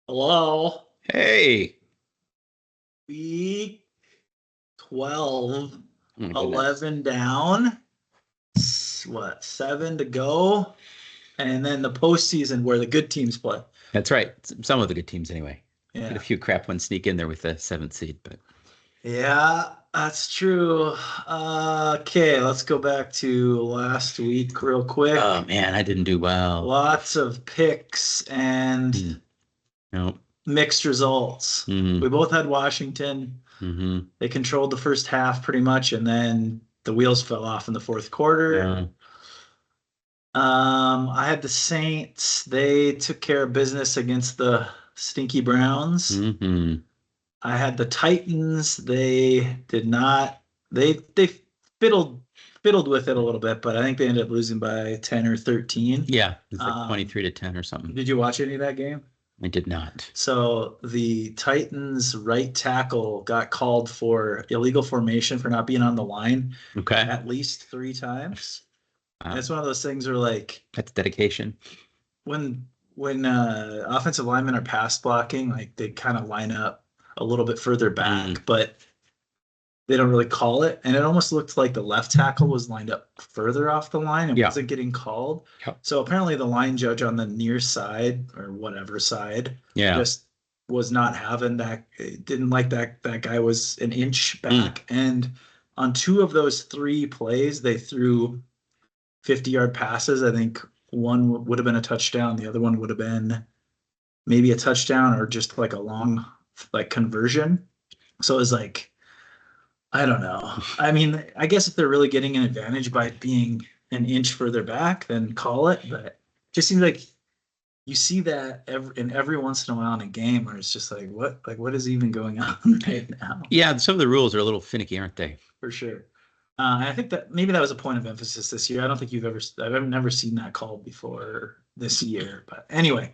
Hello. Hey. Week 12, Oh my goodness. 11 down. What, seven to go? And then the postseason where the good teams play. That's right. Some of the good teams anyway. Get a Yeah. few crap ones sneak in there with the seventh seed, but Yeah, that's true. Okay, let's go back to last week real oh quick. man, I didn't do well. Lots of picks and Hmm. No. mixed results. Mm-hmm. We both had Washington. Mm-hmm. They controlled the first half pretty much, and then the wheels fell off in the fourth quarter. Yeah. I had the Saints. They took care of business against the stinky Browns. Mm-hmm. I had the Titans. They did not. They fiddled fiddled with it a little bit, but I think they ended up losing by 10 or 13. Yeah, it's like Um, 23 to 10 or something. did you watch any of that game? I did not. So the Titans right tackle got called for illegal formation for not being on the line Okay. at least three times. And Wow. it's one of those things where like That's dedication. when offensive linemen are pass blocking, like they kind of line up a little bit further Mm. back, but they don't really call it. And it almost looked like the left tackle was lined up further off the line and Yeah. wasn't getting called. Yeah. So apparently the line judge on the near side or whatever side Yeah. just was not having that, didn't like that guy was an inch Mm. back. And on two of those three plays, they threw 50-yard passes. I think one would have been a touchdown. The other one would have been maybe a touchdown or just like a long like conversion. So it was like, I don't know. I mean, I guess if they're really getting an advantage by being an inch further back, then call it. But it just seems like you see that every once in a while in a game where it's just like what is even going on right now? Yeah, some of the rules are a little finicky, aren't they? For sure. And I think that maybe that was a point of emphasis this year. I don't think I've never seen that called before this year. But anyway,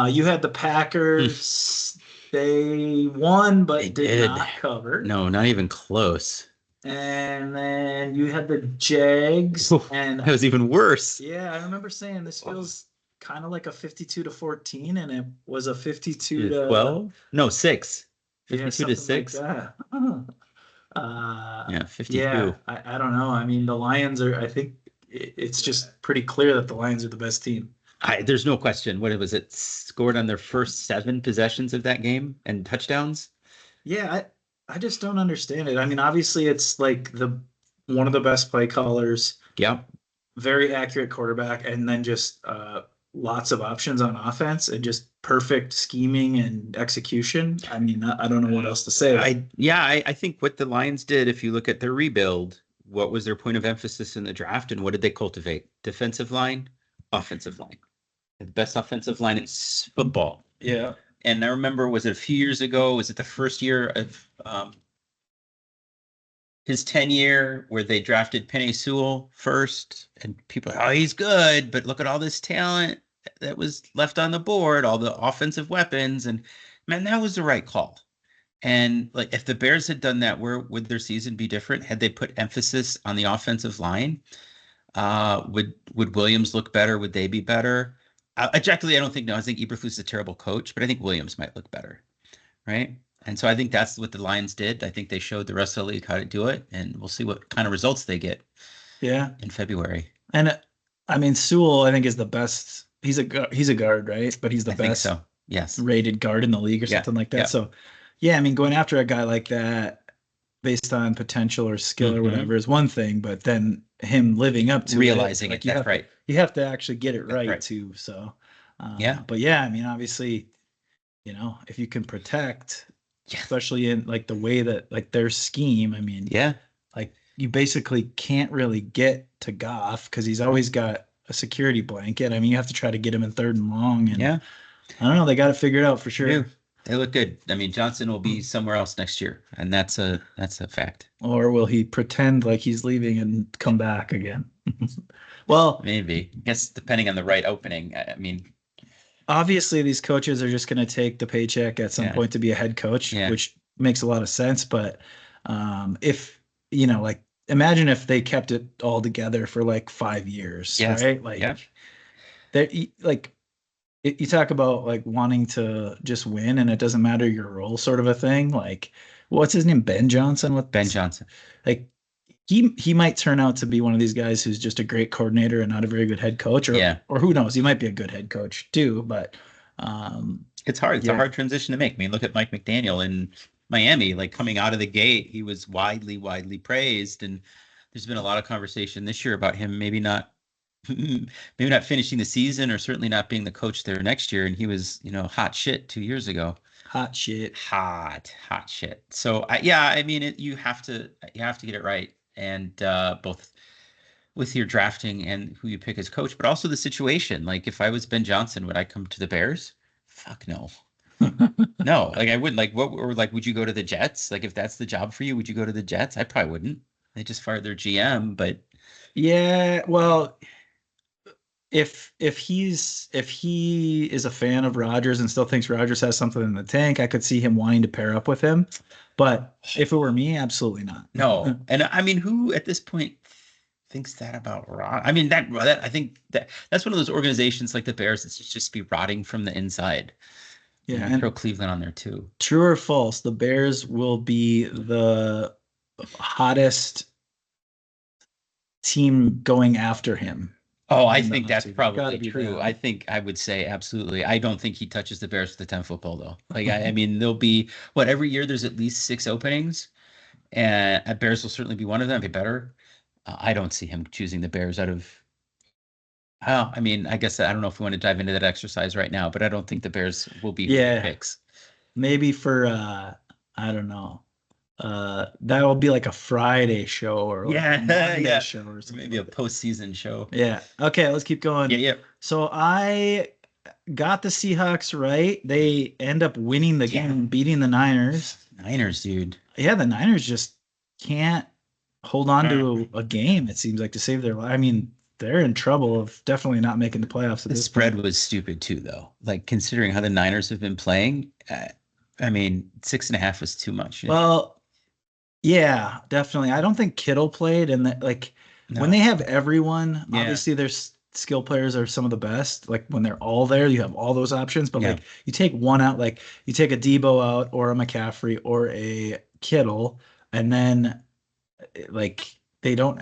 you had the Mm. Packers. They won, They but did did. not cover. No, not even close. And then you had the Jags. Oof, And that was even worse. yeah, I remember saying this feels kind of like a 52 to 14, and it was a 52 To to, 12? No, 6. yeah, 52 to something like 6. that. Yeah, Yeah, 52. I don't know. I mean, the Lions are, I think it's just pretty clear that the Lions are the best team. There's no question. What was it? Scored on their first 7 possessions of that game and touchdowns? Yeah, I just don't understand it. I mean, obviously it's like the one of the best play callers, Yeah. very accurate quarterback, and then just lots of options on offense and just perfect scheming and execution. I mean, I don't know what else to say. I think what the Lions did, if you look at their rebuild, what was their point of emphasis in the draft and what did they cultivate? Defensive line, offensive line. The best offensive line in football. Yeah. And I remember, was it a few years ago? Was it the first year of his tenure where they drafted Penny Sewell first? And people, oh, he's good, but look at all this talent that was left on the board, all the offensive weapons. And man, that was the right call. And like, if the Bears had done that, where would their season be different? Had they put emphasis on the offensive line? Would Williams look better? Would they be better? Objectively, I don't think no. I think Eberflus is a terrible coach, but I think Williams might look better, right? And so I think that's what the Lions did. I think they showed the rest of the league how to do it, and we'll see what kind of results they get Yeah. in February. And I mean, Sewell, I think is the best. He's a guard, right? But he's the I think best so. Yes. rated guard in the league or Yeah. something like that. Yeah. So, yeah, I mean, going after a guy like that based on potential or skill or Mm-hmm. whatever is one thing, but then him living up to Realizing like it. That's right. you have to actually get it That's right right. too. So, Yeah. but yeah, I mean, obviously, if you can protect, Yeah. especially in like the way that like their scheme, I mean, Yeah. like you basically can't really get to Goff because he's always got a security blanket. I mean, you have to try to get him in third and long, and Yeah. I don't know, they got to figure it out for They do. sure. They look good. I mean, Johnson will be somewhere else next year, and that's a fact. Or will he pretend like he's leaving and come back again? Well, Maybe. I guess depending on the right opening. I mean, obviously these coaches are just going to take the paycheck at some yeah. point to be a head coach, Yeah. which makes a lot of sense. But if like imagine if they kept it all together for like 5 years, Yes. right? Like Yeah. they're like you talk about like wanting to just win and it doesn't matter your role, sort of a thing. Like, what's his name? Ben Johnson. Ben Johnson. Like he might turn out to be one of these guys who's just a great coordinator and not a very good head coach, Yeah. or who knows, he might be a good head coach too. But It's hard. It's a yeah, hard transition to make. I mean, look at Mike McDaniel in Miami. Like coming out of the gate, he was widely, widely praised, and there's been a lot of conversation this year about him maybe not finishing the season, or certainly not being the coach there next year. And he was, hot shit 2 years ago. hot shit. Hot shit. So yeah, I mean, you have to get it right, and both with your drafting and who you pick as coach, but also the situation. Like if I was Ben Johnson, would I come to the Bears? Fuck no. No, like I wouldn't. Like what, or like would you go to the Jets? Like if that's the job for you, would you go to the Jets? I probably wouldn't. They just fired their GM, but Yeah, well, if he is a fan of Rodgers and still thinks Rodgers has something in the tank, I could see him wanting to pair up with him. But if it were me, absolutely not. no. And I mean, who at this point thinks that about Rod? I mean, that I think that's one of those organizations like the Bears that's just be rotting from the inside. Yeah, And throw Cleveland on there too. true or false, the Bears will be the hottest team going after him. Oh, I in the think that's offseason. Gotta probably be true. that. I think I would say absolutely. I don't think he touches the Bears with a 10 foot pole though. Like I mean, there'll be every year there's at least 6 openings, and Bears will certainly be one of them. Be better. I don't see him choosing the Bears out of. Oh, I mean, I guess I don't know if we want to dive into that exercise right now, but I don't think the Bears will be who he Yeah. picks. Maybe for I don't know. That will be like a Friday show or like a Monday Yeah. show or something. Maybe a like that. postseason show. Yeah. Okay, let's keep going. Yeah. So I got the Seahawks right. They end up winning the Yeah. game, beating the Niners. Niners, dude. Yeah, the Niners just can't hold on to a game, it seems like, to save their life. I mean, they're in trouble of definitely not making the playoffs at The this spread point. was stupid too, though. Like considering how the Niners have been playing, I mean, 6.5 was too much. Well, yeah, definitely. I don't think Kittle played, and that like when they have everyone, Yeah. obviously their skill players are some of the best. Like when they're all there, you have all those options. But Yeah. like you take one out, like you take a Debo out or a McCaffrey or a Kittle, and then like they don't.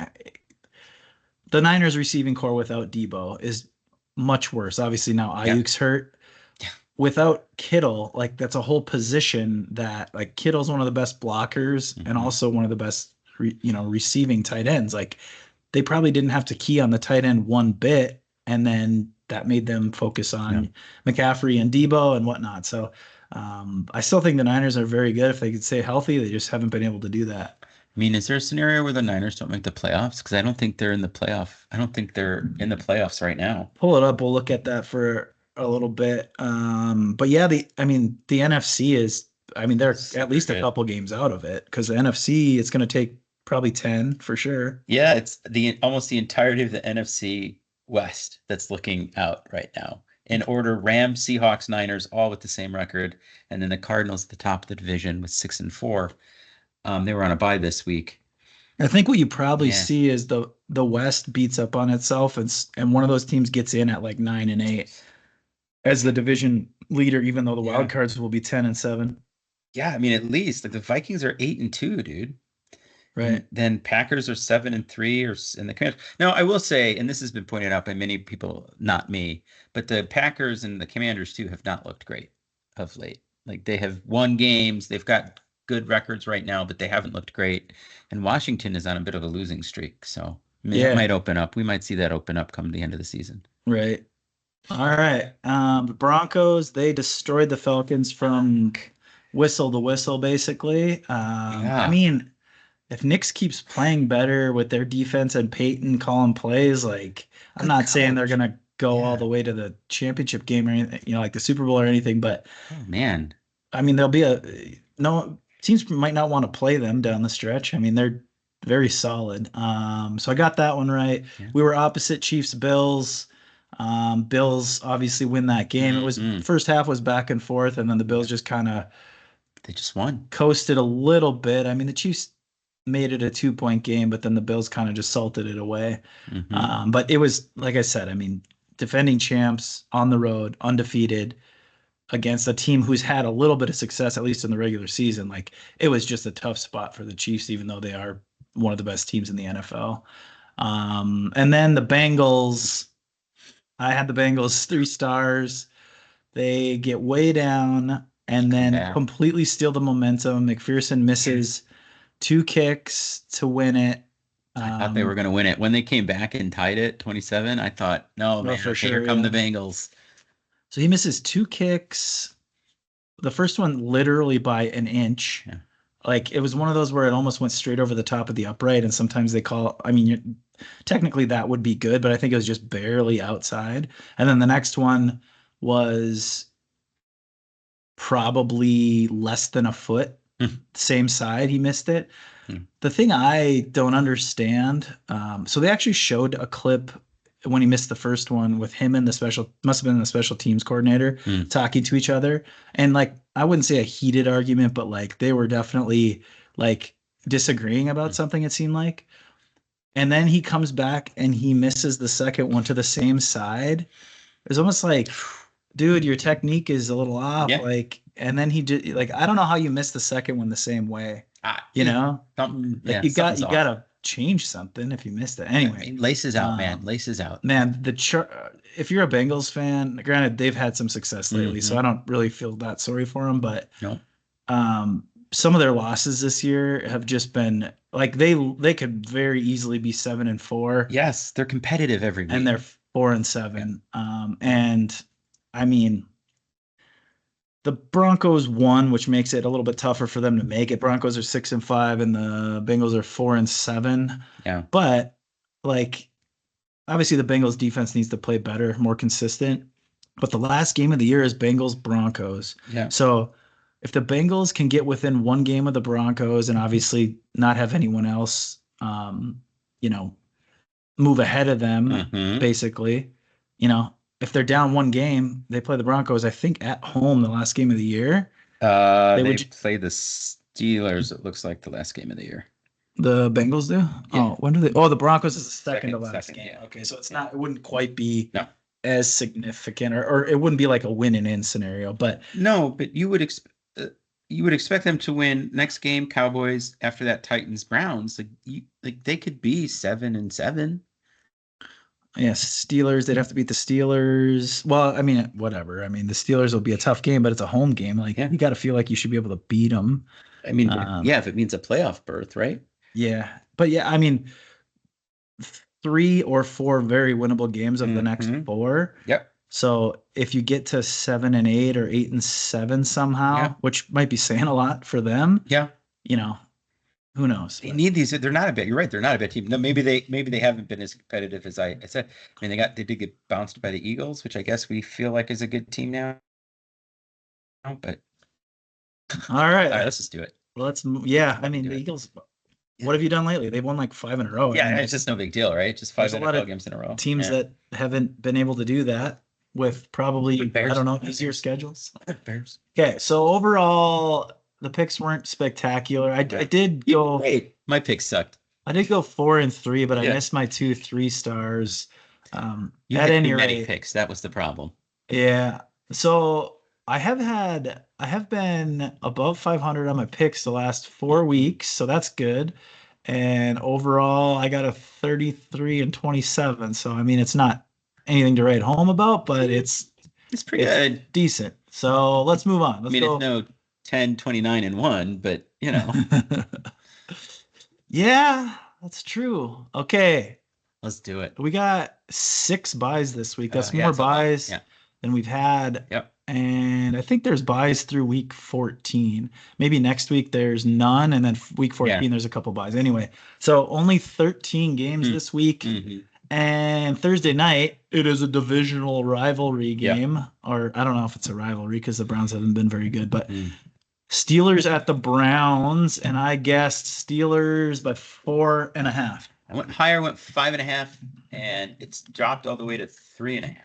The Niners receiving core without Debo is much worse. Obviously now Yeah. Ayuk's hurt. Yeah. Without Kittle, like that's a whole position that like Kittle's one of the best blockers and Mhm. also one of the best receiving tight ends. Like they probably didn't have to key on the tight end one bit, and then that made them focus on McCaffrey and Debo and whatnot. So I still think the Niners are very good if they could stay healthy. They just haven't been able to do that. I mean, is there a scenario where the Niners don't make the playoffs? Because I don't think they're in the playoff. I don't think they're in the playoffs right now. Pull it up. We'll look at that for a little bit. But yeah, the NFC is, they're at least a couple games out of it because the NFC, it's going to take probably 10 for sure. Yeah, it's almost the entirety of the NFC West that's looking out right now. In order, Rams, Seahawks, Niners, all with the same record, and then the Cardinals at the top of the division with 6-4. They were on a bye this week. I think what you probably see is the West beats up on itself, and one of those teams gets in at like 9-8 as the division leader, even though the wild cards will be 10-7. Yeah, I mean, at least like the Vikings are 8-2, dude. Right. And then Packers are 7-3, or in the Commanders. Now, I will say, and this has been pointed out by many people, not me, but the Packers and the Commanders too have not looked great of late. Like they have won games, they've got good records right now, but they haven't looked great. And Washington is on a bit of a losing streak, so it might open up. We might see that open up come the end of the season. Right. All right. The Broncos, they destroyed the Falcons from whistle to whistle, basically. I mean, if Nix keeps playing better with their defense and Peyton calling plays, like I'm not saying they're gonna go all the way to the championship game or anything, like the Super Bowl or anything, but I mean, there'll be teams might not want to play them down the stretch. I mean, they're very solid. So I got that one right. Yeah. We were opposite Chiefs Bills. Bills obviously win that game. It was first half was back and forth, and then the Bills just kind of won, coasted a little bit. I mean, the Chiefs made it a 2-point game, but then the Bills kind of just salted it away. But it was, like I said, I mean, defending champs on the road, undefeated, against a team who's had a little bit of success, at least in the regular season. Like, it was just a tough spot for the Chiefs, even though they are one of the best teams in the NFL. And then the Bengals, I had the Bengals 3 stars. They get way down and then back. completely steal the momentum. McPherson misses 2 kicks to win it. I thought they were going to win it. When they came back and tied it 27, I thought, no, man, for okay, sure, here come yeah. the Bengals. So he misses 2 kicks. The first one literally by an inch. Yeah. Like, it was one of those where it almost went straight over the top of the upright. And sometimes they call, I mean, technically that would be good, but I think it was just barely outside. And then the next one was probably less than a foot, same side. He missed it. The thing I don't understand, so they actually showed a clip when he missed the first one with him and must have been the special teams coordinator talking to each other. And like, I wouldn't say a heated argument, but like they were definitely like disagreeing about something, it seemed like. And then he comes back and he misses the second one to the same side. It's almost like, dude, your technique is a little off. Yeah. Like, and then he did, like, I don't know how you missed the second one the same way. You know, like you gotta change something if you missed it. Anyway, I mean, laces out, man. Laces out. Man, if you're a Bengals fan, granted they've had some success lately, so I don't really feel that sorry for them. But no, some of their losses this year have just been like they could very easily be 7-4. Yes, they're competitive every week, and they're 4-7. And I mean, the Broncos won, which makes it a little bit tougher for them to make it. Broncos are 6-5, and the Bengals are 4-7. Yeah, but like, obviously, the Bengals defense needs to play better, more consistent. But the last game of the year is Bengals Broncos. Yeah. So if the Bengals can get within one game of the Broncos and obviously not have anyone else, move ahead of them, basically, if they're down one game, they play the Broncos, I think, at home the last game of the year. They play the Steelers, it looks like, the last game of the year. The Bengals do? Yeah. Oh, when do they? Oh, the Broncos is the second to last second, game. Yeah. Okay, so it wouldn't quite be as significant, or it wouldn't be like a win and in scenario. But no, but you would expect them to win next game. Cowboys after that, Titans Browns. Like they could be 7-7. Yes, Steelers, they'd have to beat the Steelers. Well, I mean, whatever. I mean, the Steelers will be a tough game, but it's a home game. Like, you got to feel like you should be able to beat them. I mean, if it means a playoff berth, right? Yeah. But yeah, I mean, 3 or 4 very winnable games of the next 4. Yep. So if you get to 7-8 or 8-7 somehow, which might be saying a lot for them. Yeah. Who knows? They need these. They're not a bad. You're right. They're not a bad team. No, maybe they haven't been as competitive as I said. I mean, they did get bounced by the Eagles, which I guess we feel like is a good team now. But all right, let's just do it. I mean, the Eagles. What have you done lately? They've won like 5 in a row. Yeah, it's just no big deal, right? Just 5 NFL games in a row. Teams that haven't been able to do that with probably, I don't know, easier schedules. Bears. Okay, so overall, the picks weren't spectacular. I did go. Wait, my picks sucked. I did go 4-3, but I missed my 2 3-stars. You at had any too many rate, picks. That was the problem. Yeah. So I have been above 500 on my picks the last 4 weeks, so that's good. And overall, I got a 33-27. So I mean, it's not anything to write home about, but it's pretty good, decent. So let's move on. It's no 10-29-1, but yeah, that's true. Okay, let's do it. We got 6 buys this week. That's more buys than we've had. Yep. And I think there's buys through week 14. Maybe next week there's none, and then week 14 there's a couple buys. Anyway, so only 13 games this week. And Thursday night, it is a divisional rivalry game. Or I don't know if it's a rivalry because the Browns haven't been very good, but Steelers at the Browns, and I guessed Steelers by 4.5. I went higher, went 5.5, and it's dropped all the way to 3.5.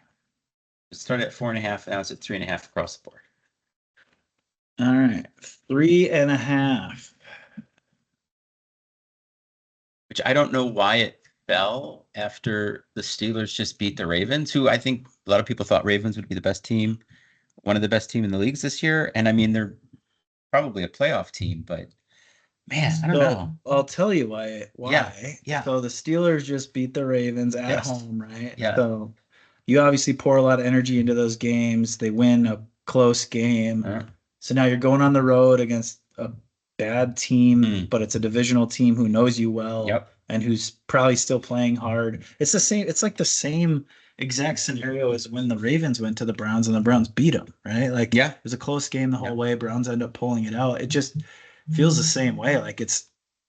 It started at 4.5, now it's at 3.5 across the board. All right, 3.5. Which I don't know why fell after the Steelers just beat the Ravens, who I think a lot of people thought Ravens would be the best team, one of the best team in the leagues this year. And I mean, they're probably a playoff team, but man, I don't So know. I'll tell you why. Yeah, Why? yeah. So the Steelers just beat the Ravens at Yes. home, right? Yeah. So you obviously pour a lot of energy into those games. They win a close game. Uh, So now you're going on the road against a bad team, Mm. but it's a divisional team who knows you well Yep. and who's probably still playing hard. It's the same. It's like the same exact scenario as when the Ravens went to the Browns and the Browns beat them, right? Like Yeah. it was a close game the whole Yeah. way. Browns end up pulling it out. It just feels the same way. Like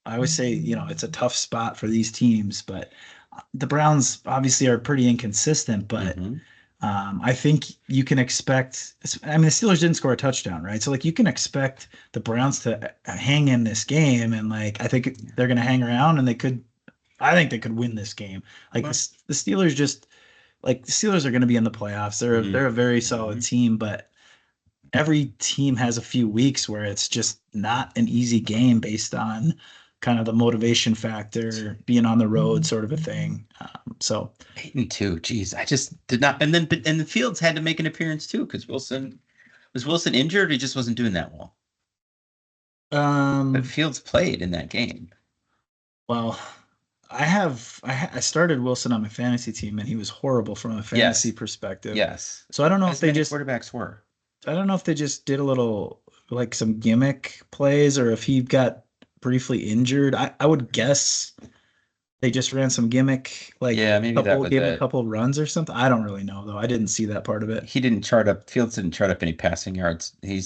I always say, it's a tough spot for these teams, but the Browns obviously are pretty inconsistent, but Mhm. I think you can expect. I mean, the Steelers didn't score a touchdown, right? So like you can expect the Browns to hang in this game, and like I think they're going to hang around, and they could. I think they could win this game. Like Well- the Steelers just like the Steelers are going to be in the playoffs. They're a very solid team, but every team has a few weeks where it's just not an easy game based on kind of the motivation factor, being on the road, sort of a thing. So 8-2. Geez, I just did not. And then, and the Fields had to make an appearance too because Wilson injured. He just wasn't doing that well. But Fields played in that game. Well, I started Wilson on my fantasy team, and he was horrible from a fantasy perspective. Yes. So I don't know As if they many just quarterbacks were. I don't know if they just did a little like some gimmick plays, or if he got briefly injured. I would guess they just ran some gimmick, like Yeah, maybe that was gave him a it. couple runs or something. I don't really know though. I didn't see that part of it. Fields didn't chart up any passing yards. He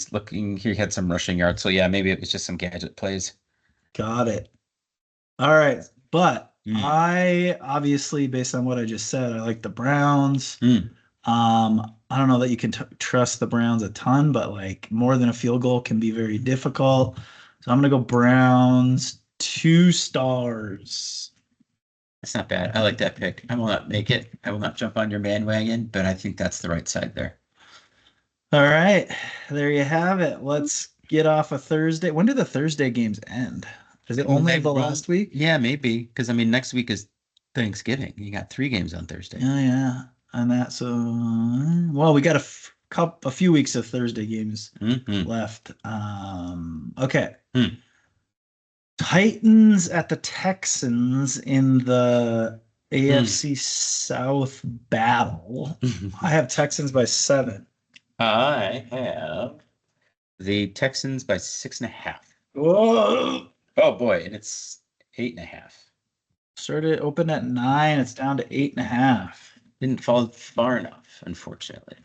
had some rushing yards. So yeah, maybe it was just some gadget plays. Got it. All right, but Mm. I obviously, based on what I just said, I like the Browns. Mm. I don't know that you can trust the Browns a ton, but like more than a field goal can be very difficult. So I'm gonna go Browns 2 stars. That's not bad. I like that pick. I will not make it. I will not jump on your bandwagon, but I think that's the right side there. All right, there you have it. Let's get off a Thursday. When do the Thursday games end? Is it only the last week? Yeah, maybe. Because I mean, next week is Thanksgiving. You got 3 games on Thursday. Oh yeah, and that. So well, we got a few weeks of Thursday games left. Okay. Titans at the Texans in the AFC South battle. I have Texans by 7. I have the Texans by 6.5. Whoa! Oh boy, and it's 8.5. Started open at 9. It's down to 8.5. Didn't fall far enough, unfortunately.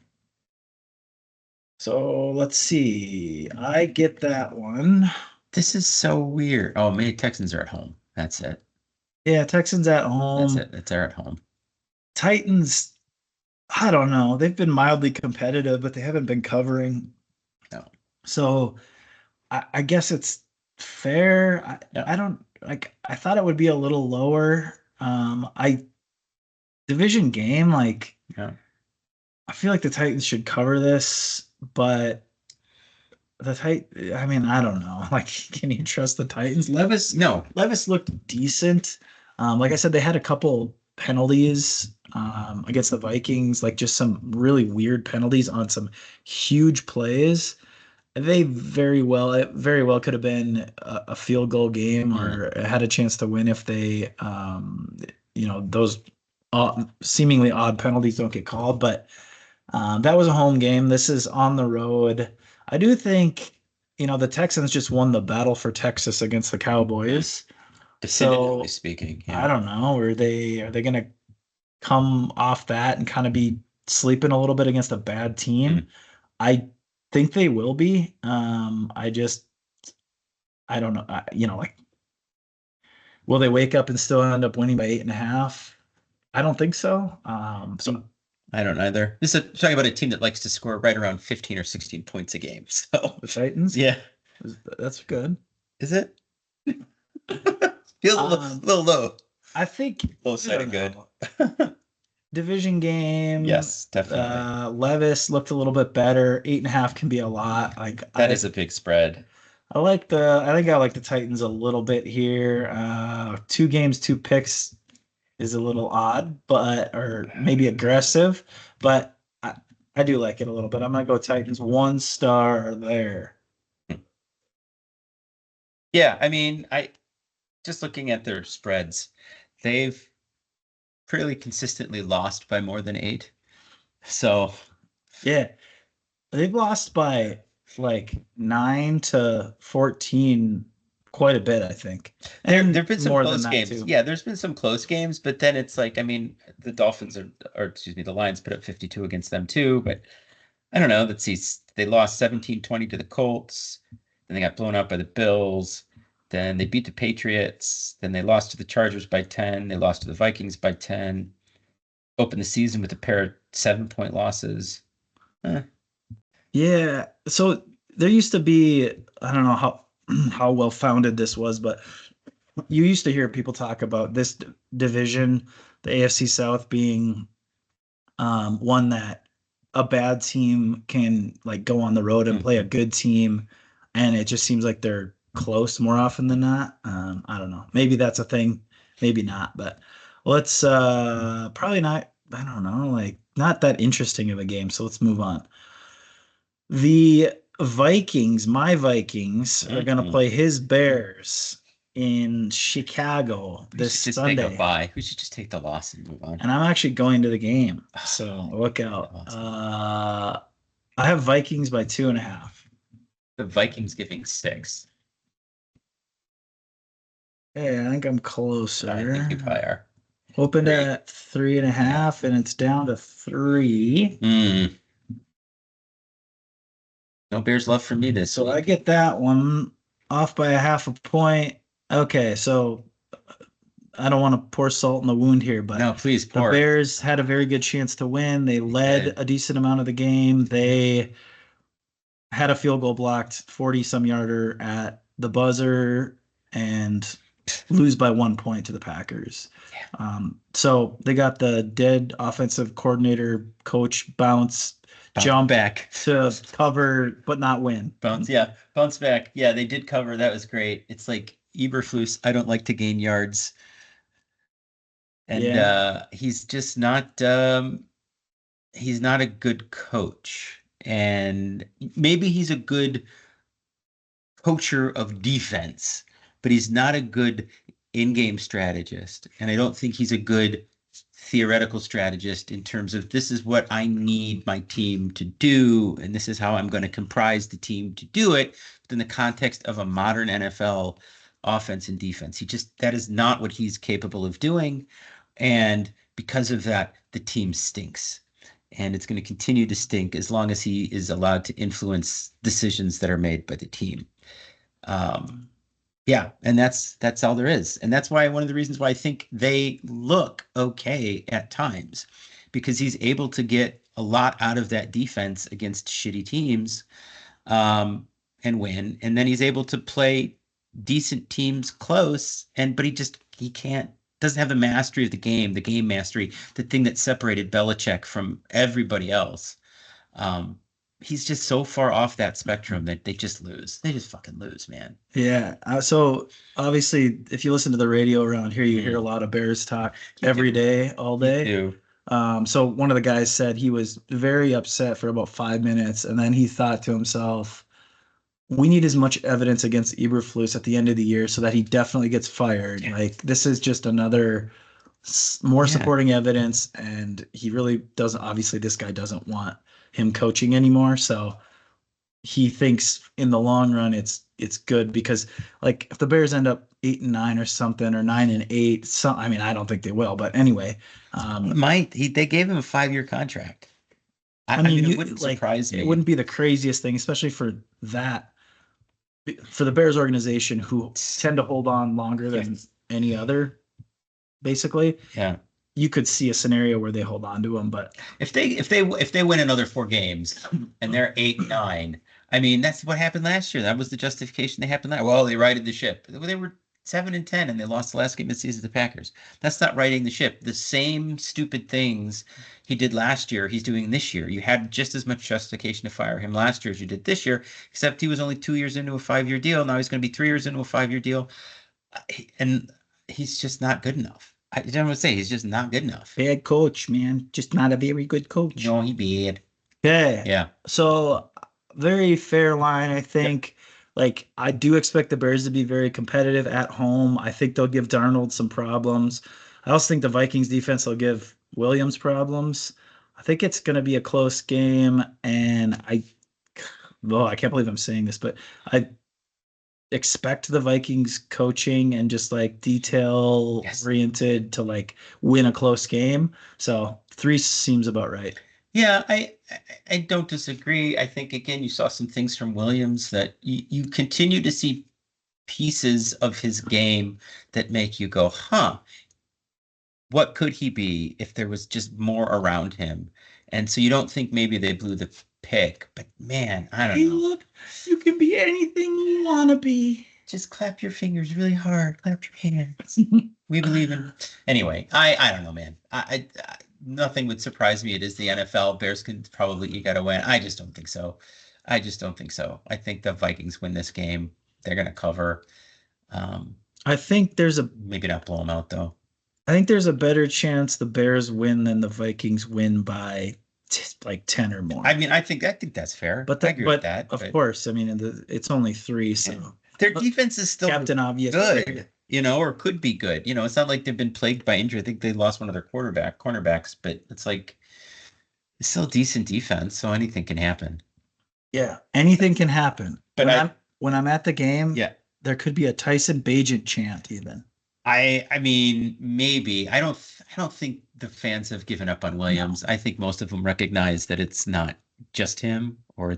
So let's see. I get that one. This is so weird. Oh, maybe Texans are at home. That's it. Yeah, Texans at home. That's it. They're at home. Titans, I don't know. They've been mildly competitive, but they haven't been covering. No. So I guess it's fair. I don't like. I thought it would be a little lower. Division game, like. Yeah. I feel like the Titans should cover this, but I mean, I don't know. Like, can you trust the Titans? Levis looked decent. Like I said, they had a couple penalties against the Vikings, like just some really weird penalties on some huge plays. They very well could have been a field goal game or had a chance to win if they, those seemingly odd penalties don't get called. But that was a home game. This is on the road. I do think, the Texans just won the battle for Texas against the Cowboys. Definitively speaking. Yeah. I don't know. Are they going to come off that and kind of be sleeping a little bit against a bad team? I think they will be. I don't know. Like, will they wake up and still end up winning by 8.5? I don't think so. So I don't either. This is talking about a team that likes to score right around 15 or 16 points a game. So the Titans, yeah, that's good. Is it? Feels a little low. I think Low side of good. Division game. Yes, definitely. Levis looked a little bit better. 8.5 can be a lot. Like that is a big spread. I like the Titans a little bit here. 2 games, 2 picks. is a little odd, but or maybe aggressive, but I do like it a little bit. I'm gonna go Titans 1 star there. Yeah, I mean, I just looking at their spreads, they've pretty consistently lost by more than 8. So Yeah, they've lost by like 9 to 14 quite a bit, I think. And there've been some more than close that games. too. Yeah, there's been some close games, but then it's like, I mean, the Dolphins or excuse me, the Lions put up 52 against them too, but I don't know. Let's see. They lost 17-20 to the Colts. Then they got blown out by the Bills. Then they beat the Patriots. Then they lost to the Chargers by 10. They lost to the Vikings by 10. Opened the season with a pair of 7-point losses. Yeah. So there used to be, I don't know how well founded this was, but you used to hear people talk about this division, the AFC South being one that a bad team can like go on the road and play a good team, and it just seems like they're close more often than not. I don't know. Maybe that's a thing, maybe not, but let's probably not. I don't know, like not that interesting of a game. So let's move on. The Vikings, my Vikings, are going to Mhm. play his Bears in Chicago We this should just take a Sunday. bye. We should just take the loss and move on. And I'm actually going to the game. Oh, So look out. awesome. I have Vikings by 2.5. The Vikings giving 6. Hey, I think I'm I think you closer. probably are. Opened 3. at 3.5 and it's down to 3. No Bears love for me this So week. I get that one off by a 0.5 point. Okay, so I don't want to pour salt in the wound here, but No, please the pour. Bears had a very good chance to win. They led did. a decent amount of the game. They had a field goal blocked, 40 some yarder at the buzzer, and lose by 1 point to the Packers. So they got the dead offensive coordinator coach bounce jump back to cover but not win. bounce back. Yeah, they did cover. That was great. It's like Eberflus. I don't like to gain yards, and Yeah. he's just not. He's not a good coach, and maybe he's a good coacher of defense, but he's not a good in-game strategist. And I don't think he's a good theoretical strategist in terms of this is what I need my team to do, and this is how I'm going to comprise the team to do it. But in the context of a modern NFL offense and defense, that is not what he's capable of doing. And because of that, the team stinks. And it's going to continue to stink as long as he is allowed to influence decisions that are made by the team. Yeah, and that's all there is. And that's why one of the reasons why I think they look okay at times, because he's able to get a lot out of that defense against shitty teams, and win. And then he's able to play decent teams close, but he can't doesn't have the mastery of the game mastery, the thing that separated Belichick from everybody else. He's just so far off that spectrum that they just lose. They just fucking lose, man. Yeah. So obviously, if you listen to the radio around here, you hear a lot of Bears talk every day, all day. You So one of the guys said he was very upset for about 5 minutes, and then he thought to himself, "We need as much evidence against Eberflus at the end of the year so that he definitely gets fired. Yeah. Like this is just another more Yeah. supporting evidence, and he really doesn't. Obviously, this guy doesn't want him coaching anymore, so." He thinks in the long run it's good because like if the Bears end up 8-9 or something or 9-8, I mean I don't think they will, but anyway, they gave him a 5-year contract. I mean it wouldn't surprise me. It wouldn't be the craziest thing, especially for the Bears organization who tend to hold on longer than any other, basically. Yeah. You could see a scenario where they hold on to him, but if they win another 4 games and they're 8-9, I mean that's what happened last year. That was the justification they happened that. Well, they righted the ship. They were 7-10 and they lost the last game of the season to the Packers. That's not righting the ship. The same stupid things he did last year, he's doing this year. You had just as much justification to fire him last year as you did this year, except he was only 2 years into a 5-year deal. Now he's going to be 3 years into a 5-year deal, and he's just not good enough. I don't want to say he's just not good enough. Bad coach, man. Just not a very good coach. No, he bad. Okay. Yeah. So very fair line, I think. Like I do expect the Bears to be very competitive at home. I think they'll give Darnold some problems. I also think the Vikings defense will give Williams problems. I think it's going to be a close game, and I can't believe I'm saying this, but I expect the Vikings coaching and just like detail Yes. oriented to like win a close game. So 3 seems about right. Yeah, I don't disagree. I think again you saw some things from Williams that you continue to see pieces of his game that make you go, huh, what could he be if there was just more around him? And so you don't think maybe they blew the pick, but man, I don't know. Look, you can be anything you want to be. Just clap your fingers really hard, clap your hands. We believe in. Anyway, I don't know, man. I nothing would surprise me. It is the NFL. Bears can probably eke out a win. I just don't think so. I just don't think so. I think the Vikings win this game. They're going to cover. I think there's Maybe not blow them out though. I think there's a better chance the Bears win than the Vikings win by like 10 or more. I mean, I think that's fair. But I agree with that. Of course, I mean it's only 3, so their defense is still Captain Obvious good, or could be good. It's not like they've been plagued by injury. I think they lost one of their cornerbacks, but it's like it's still a decent defense, so anything can happen. Yeah, anything can happen. But when I'm at the game, yeah, there could be a Tyson Bagent chant even. I mean, maybe. I don't think the fans have given up on Williams. No. I think most of them recognize that it's not just him, or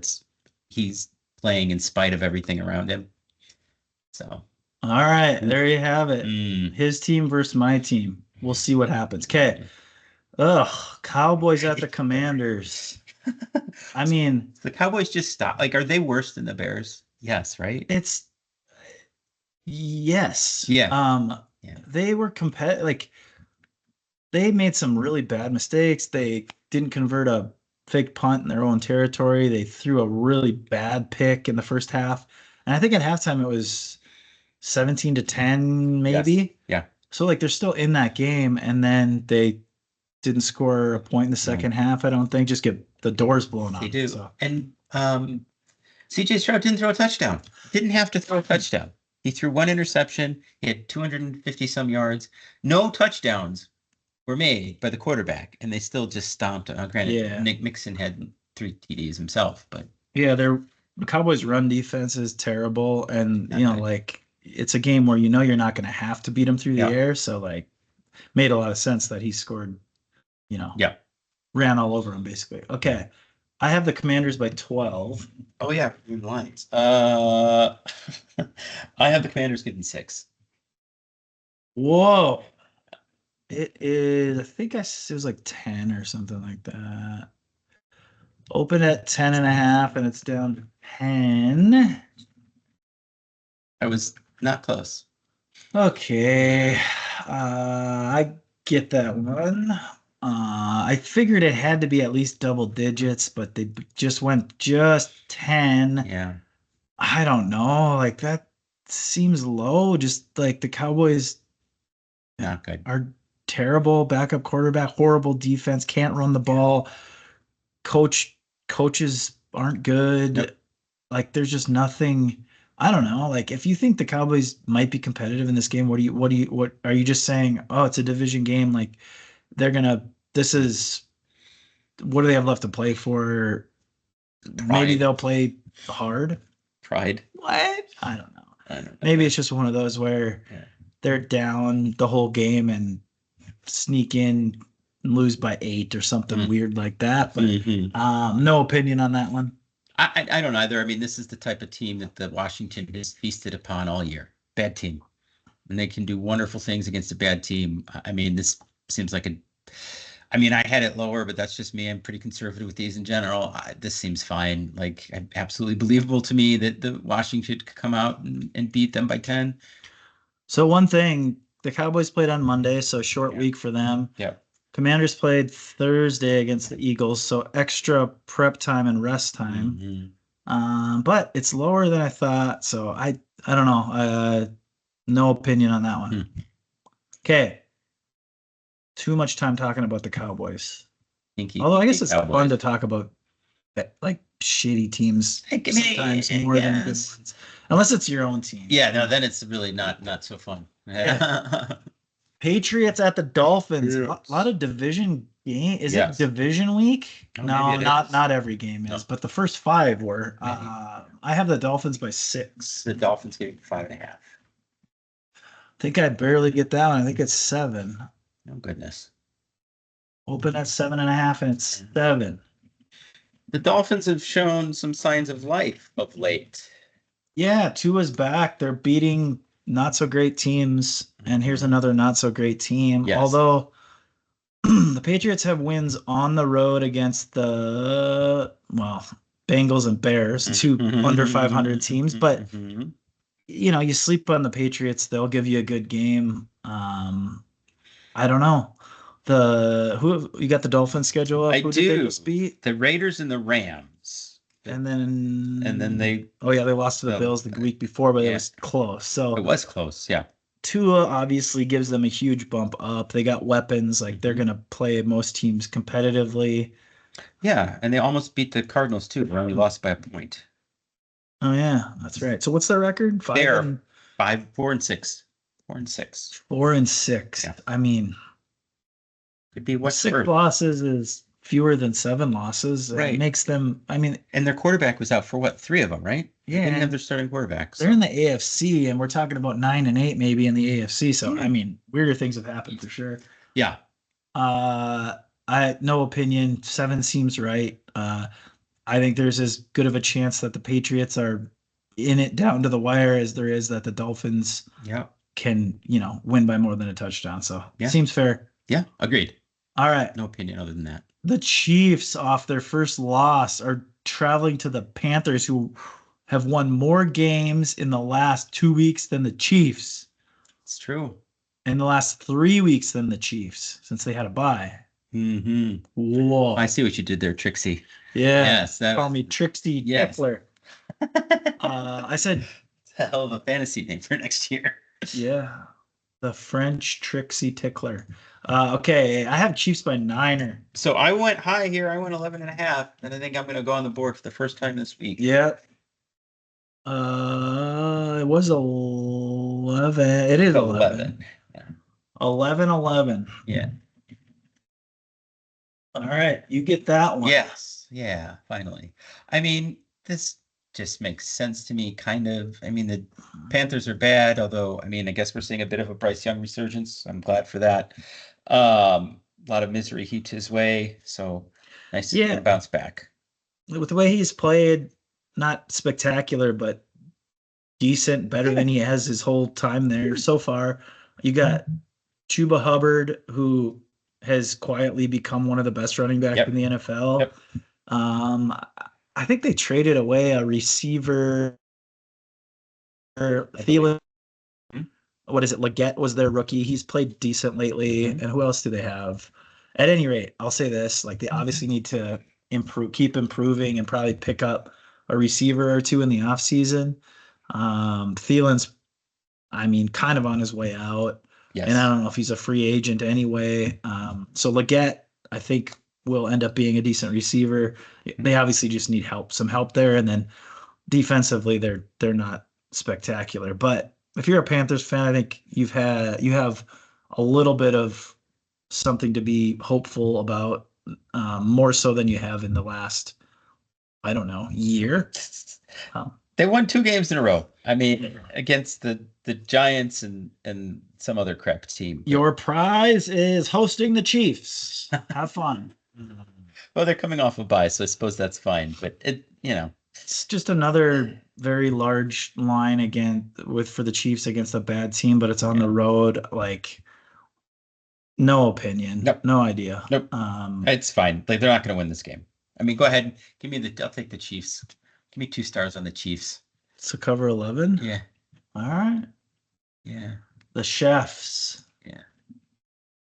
he's playing in spite of everything around him. So, all right, there you have it. His team versus my team. We'll see what happens. Okay. Cowboys at the Commanders. I mean, the Cowboys just stop. Like, are they worse than the Bears? Yes, right? Yes. Yeah. They were like they made some really bad mistakes. They didn't convert a fake punt in their own territory. They threw a really bad pick in the first half. And I think at halftime it was 17-10 maybe. Yes. Yeah. So like they're still in that game, and then they didn't score a point in the second half, I don't think. Just get the doors blown off. They do. So. And CJ Stroud didn't throw a touchdown. Didn't have to throw a touchdown. He threw 1 interception. He had 250 some yards. No touchdowns were made by the quarterback, and they still just stomped. Granted, Nick Mixon had 3 TDs himself, but the Cowboys' run defense is terrible, and like it's a game where you're not going to have to beat them through the air. So like, made a lot of sense that he scored. Ran all over him basically. Okay. I have the Commanders by 12. Oh yeah, lines. I have the Commanders getting 6. Whoa. It is. I think it was like 10 or something like that. Open at 10.5, and it's down to 10. I was not close. Okay, I get that one. I figured it had to be at least double digits, but they just went 10. Yeah. I don't know. Like that seems low. Just like the Cowboys not good. Are terrible. Backup quarterback, horrible defense, can't run the ball. Coaches aren't good. Yep. Like there's just nothing. I don't know. Like if you think the Cowboys might be competitive in this game, what are you just saying? Oh, it's a division game. Like they're what do they have left to play for? Pride. Maybe they'll play hard. Pride. What? I don't know. Maybe it's just one of those where they're down the whole game and sneak in and lose by 8 or something weird like that. But no opinion on that one. I don't either. I mean, this is the type of team that the Washington has feasted upon all year. Bad team. And they can do wonderful things against a bad team. I mean, this seems like I had it lower, but that's just me. I'm pretty conservative with these in general. This seems fine. Like, absolutely believable to me that the Washington could come out and beat them by 10. So one thing, the Cowboys played on Monday, so short week for them. Yeah. Commanders played Thursday against the Eagles, so extra prep time and rest time. But it's lower than I thought, so I don't know. No opinion on that one. Okay. too much time talking about the Cowboys. Kinky, Although I guess kinky it's Cowboys. fun to talk about like shitty teams I mean, sometimes more than good yes. ones, unless it's your own team. Yeah, no, then it's really not so fun. Patriots at the Dolphins. A Yes. lot of division game. Is Yes. it division week? Oh, No, maybe it not is. not every game is, No. but the first 5 were. Maybe. I have the Dolphins by 6. The Dolphins gave 5.5. I think I barely get that one. I think it's 7. Oh goodness. Open at 7.5, and it's 7. The Dolphins have shown some signs of life of late. Yeah, Tua's back. They're beating not so great teams, and here's another not so great team. Yes. Although the Patriots have wins on the road against the Bengals and Bears, 2 under 500 teams. But Mhm. you sleep on the Patriots, they'll give you a good game. I don't know. Who you got the Dolphins schedule up? I Who did they do. just beat? The Raiders and the Rams. And then they they lost to the Bills the week before, but it Yeah. was close. So It was close, yeah. Tua obviously gives them a huge bump up. They got weapons, like they're gonna play most teams competitively. Yeah, and they almost beat the Cardinals too. They only lost by a point. Oh yeah, that's right. So what's their record? 5 They are and 4 and 6. 4 and 6. 4 and 6. Yeah. I mean, Could be what's 6 first. losses is fewer than 7 losses. Right. It makes them. I mean, And their quarterback was out for what, 3 of them, right? They didn't yeah, have their starting quarterbacks. they're in the AFC, and we're talking about 9 and 8 maybe in the AFC. So Yeah. I mean, weirder things have happened for sure. Yeah. I no opinion. 7 seems right. I think there's as good of a chance that the Patriots are in it down to the wire as there is that the Dolphins Yeah. can, win by more than a touchdown. So Yeah. seems fair. Yeah. Agreed. All right. No opinion other than that. The Chiefs, off their first loss, are traveling to the Panthers, who have won more games in the last 2 weeks than the Chiefs, It's true. in the last 3 weeks than the Chiefs, since they had a bye. Mm-hmm. Whoa. I see what you did there, Trixie. Yeah. Yes. That Call me Trixie Yes. Tickler. I said, It's a hell of a fantasy name for next year. yeah, the French Trixie Tickler. Okay, I have Chiefs by 9. So I went high here. I went 11.5, and I think I'm going to go on the board for the first time this week. Yeah. It was 11. It is 11. 11. Yeah. All right, you get that one. Yes. Yeah. Finally. I mean, this just makes sense to me, kind of. I mean, the Panthers are bad, although, I mean, I guess we're seeing a bit of a Bryce Young resurgence. I'm glad for that. A lot of misery heaped his way. So nice to see him bounce back. With the way he's played, not spectacular, but decent, better than he has his whole time there so far. You got Chuba Hubbard, who has quietly become one of the best running backs Yep. in the NFL. Yep. I think they traded away a receiver. Thielen. What is it? Leggett was their rookie. He's played decent lately. Mhm. And who else do they have? At any rate, I'll say this: like they obviously need to keep improving, and probably pick up a receiver or two in the offseason. Thielen's, I mean, kind of on his way out. Yes. And I don't know if he's a free agent anyway. So Leggett, I think, will end up being a decent receiver. They obviously just need some help there. And then defensively, they're not spectacular. But if you're a Panthers fan, I think you have a little bit of something to be hopeful about, more so than you have in the last, I don't know, year. They won 2 games in a row. I mean, against the Giants and some other crap team. Your prize is hosting the Chiefs. Have fun. Well, they're coming off a bye, so I suppose that's fine. But It's just another very large line again for the Chiefs against a bad team, but it's on the road. Like, no opinion. Nope. No idea. Nope. It's fine. Like, they're not going to win this game. I mean, go ahead. I'll take the Chiefs. Give me 2 stars on the Chiefs. So cover 11. Yeah. All right. Yeah. The chefs. Yeah.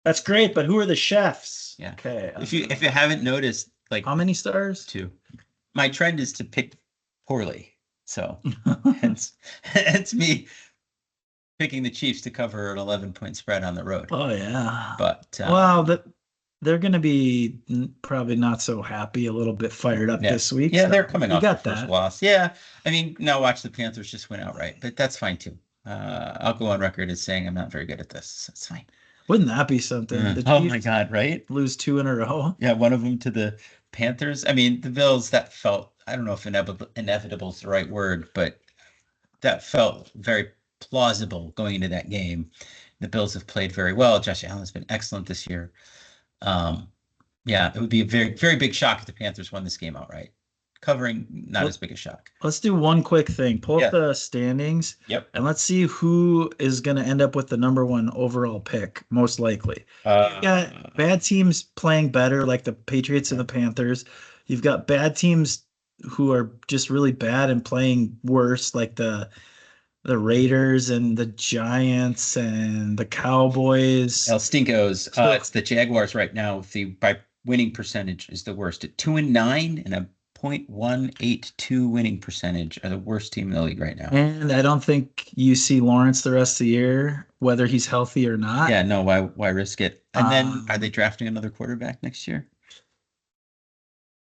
That's great, but who are the chefs? Yeah. Okay. If you haven't noticed, like, how many stars? 2. My trend is to pick poorly. So hence me picking the Chiefs to cover an 11-point spread on the road. Oh yeah. But Well, they're going to be probably not so happy, a little bit fired up yeah. this week. Yeah, so they're coming you off got their first that. loss. Yeah, I mean, now watch the Panthers just win outright, but that's fine too. I'll go on record as saying I'm not very good at this. That's fine. Wouldn't that be something? The Oh my Chiefs God, right? lose 2 in a row. Yeah, one of them to the Panthers. I mean, the Bills, that felt, I don't know if inevitable is the right word, but that felt very plausible going into that game. The Bills have played very well. Josh Allen's been excellent this year. Yeah, it would be a very, very big shock if the Panthers won this game outright. Covering, not Well, as big a shock. Let's do one quick thing. Pull Yeah. up the standings. Yep. And let's see who is going to end up with the #1 overall pick, most likely. You've got bad teams playing better, like the Patriots and the Panthers. You've got bad teams who are just really bad and playing worse, like the Raiders and the Giants and the Cowboys. El Stinkos. So- It's the Jaguars right now. By winning percentage is the worst at 2-9 and a .182 winning percentage are the worst team in the league right now. And I don't think you see Lawrence the rest of the year, whether he's healthy or not. Yeah, no, why risk it? And then are they Um, drafting another quarterback next year?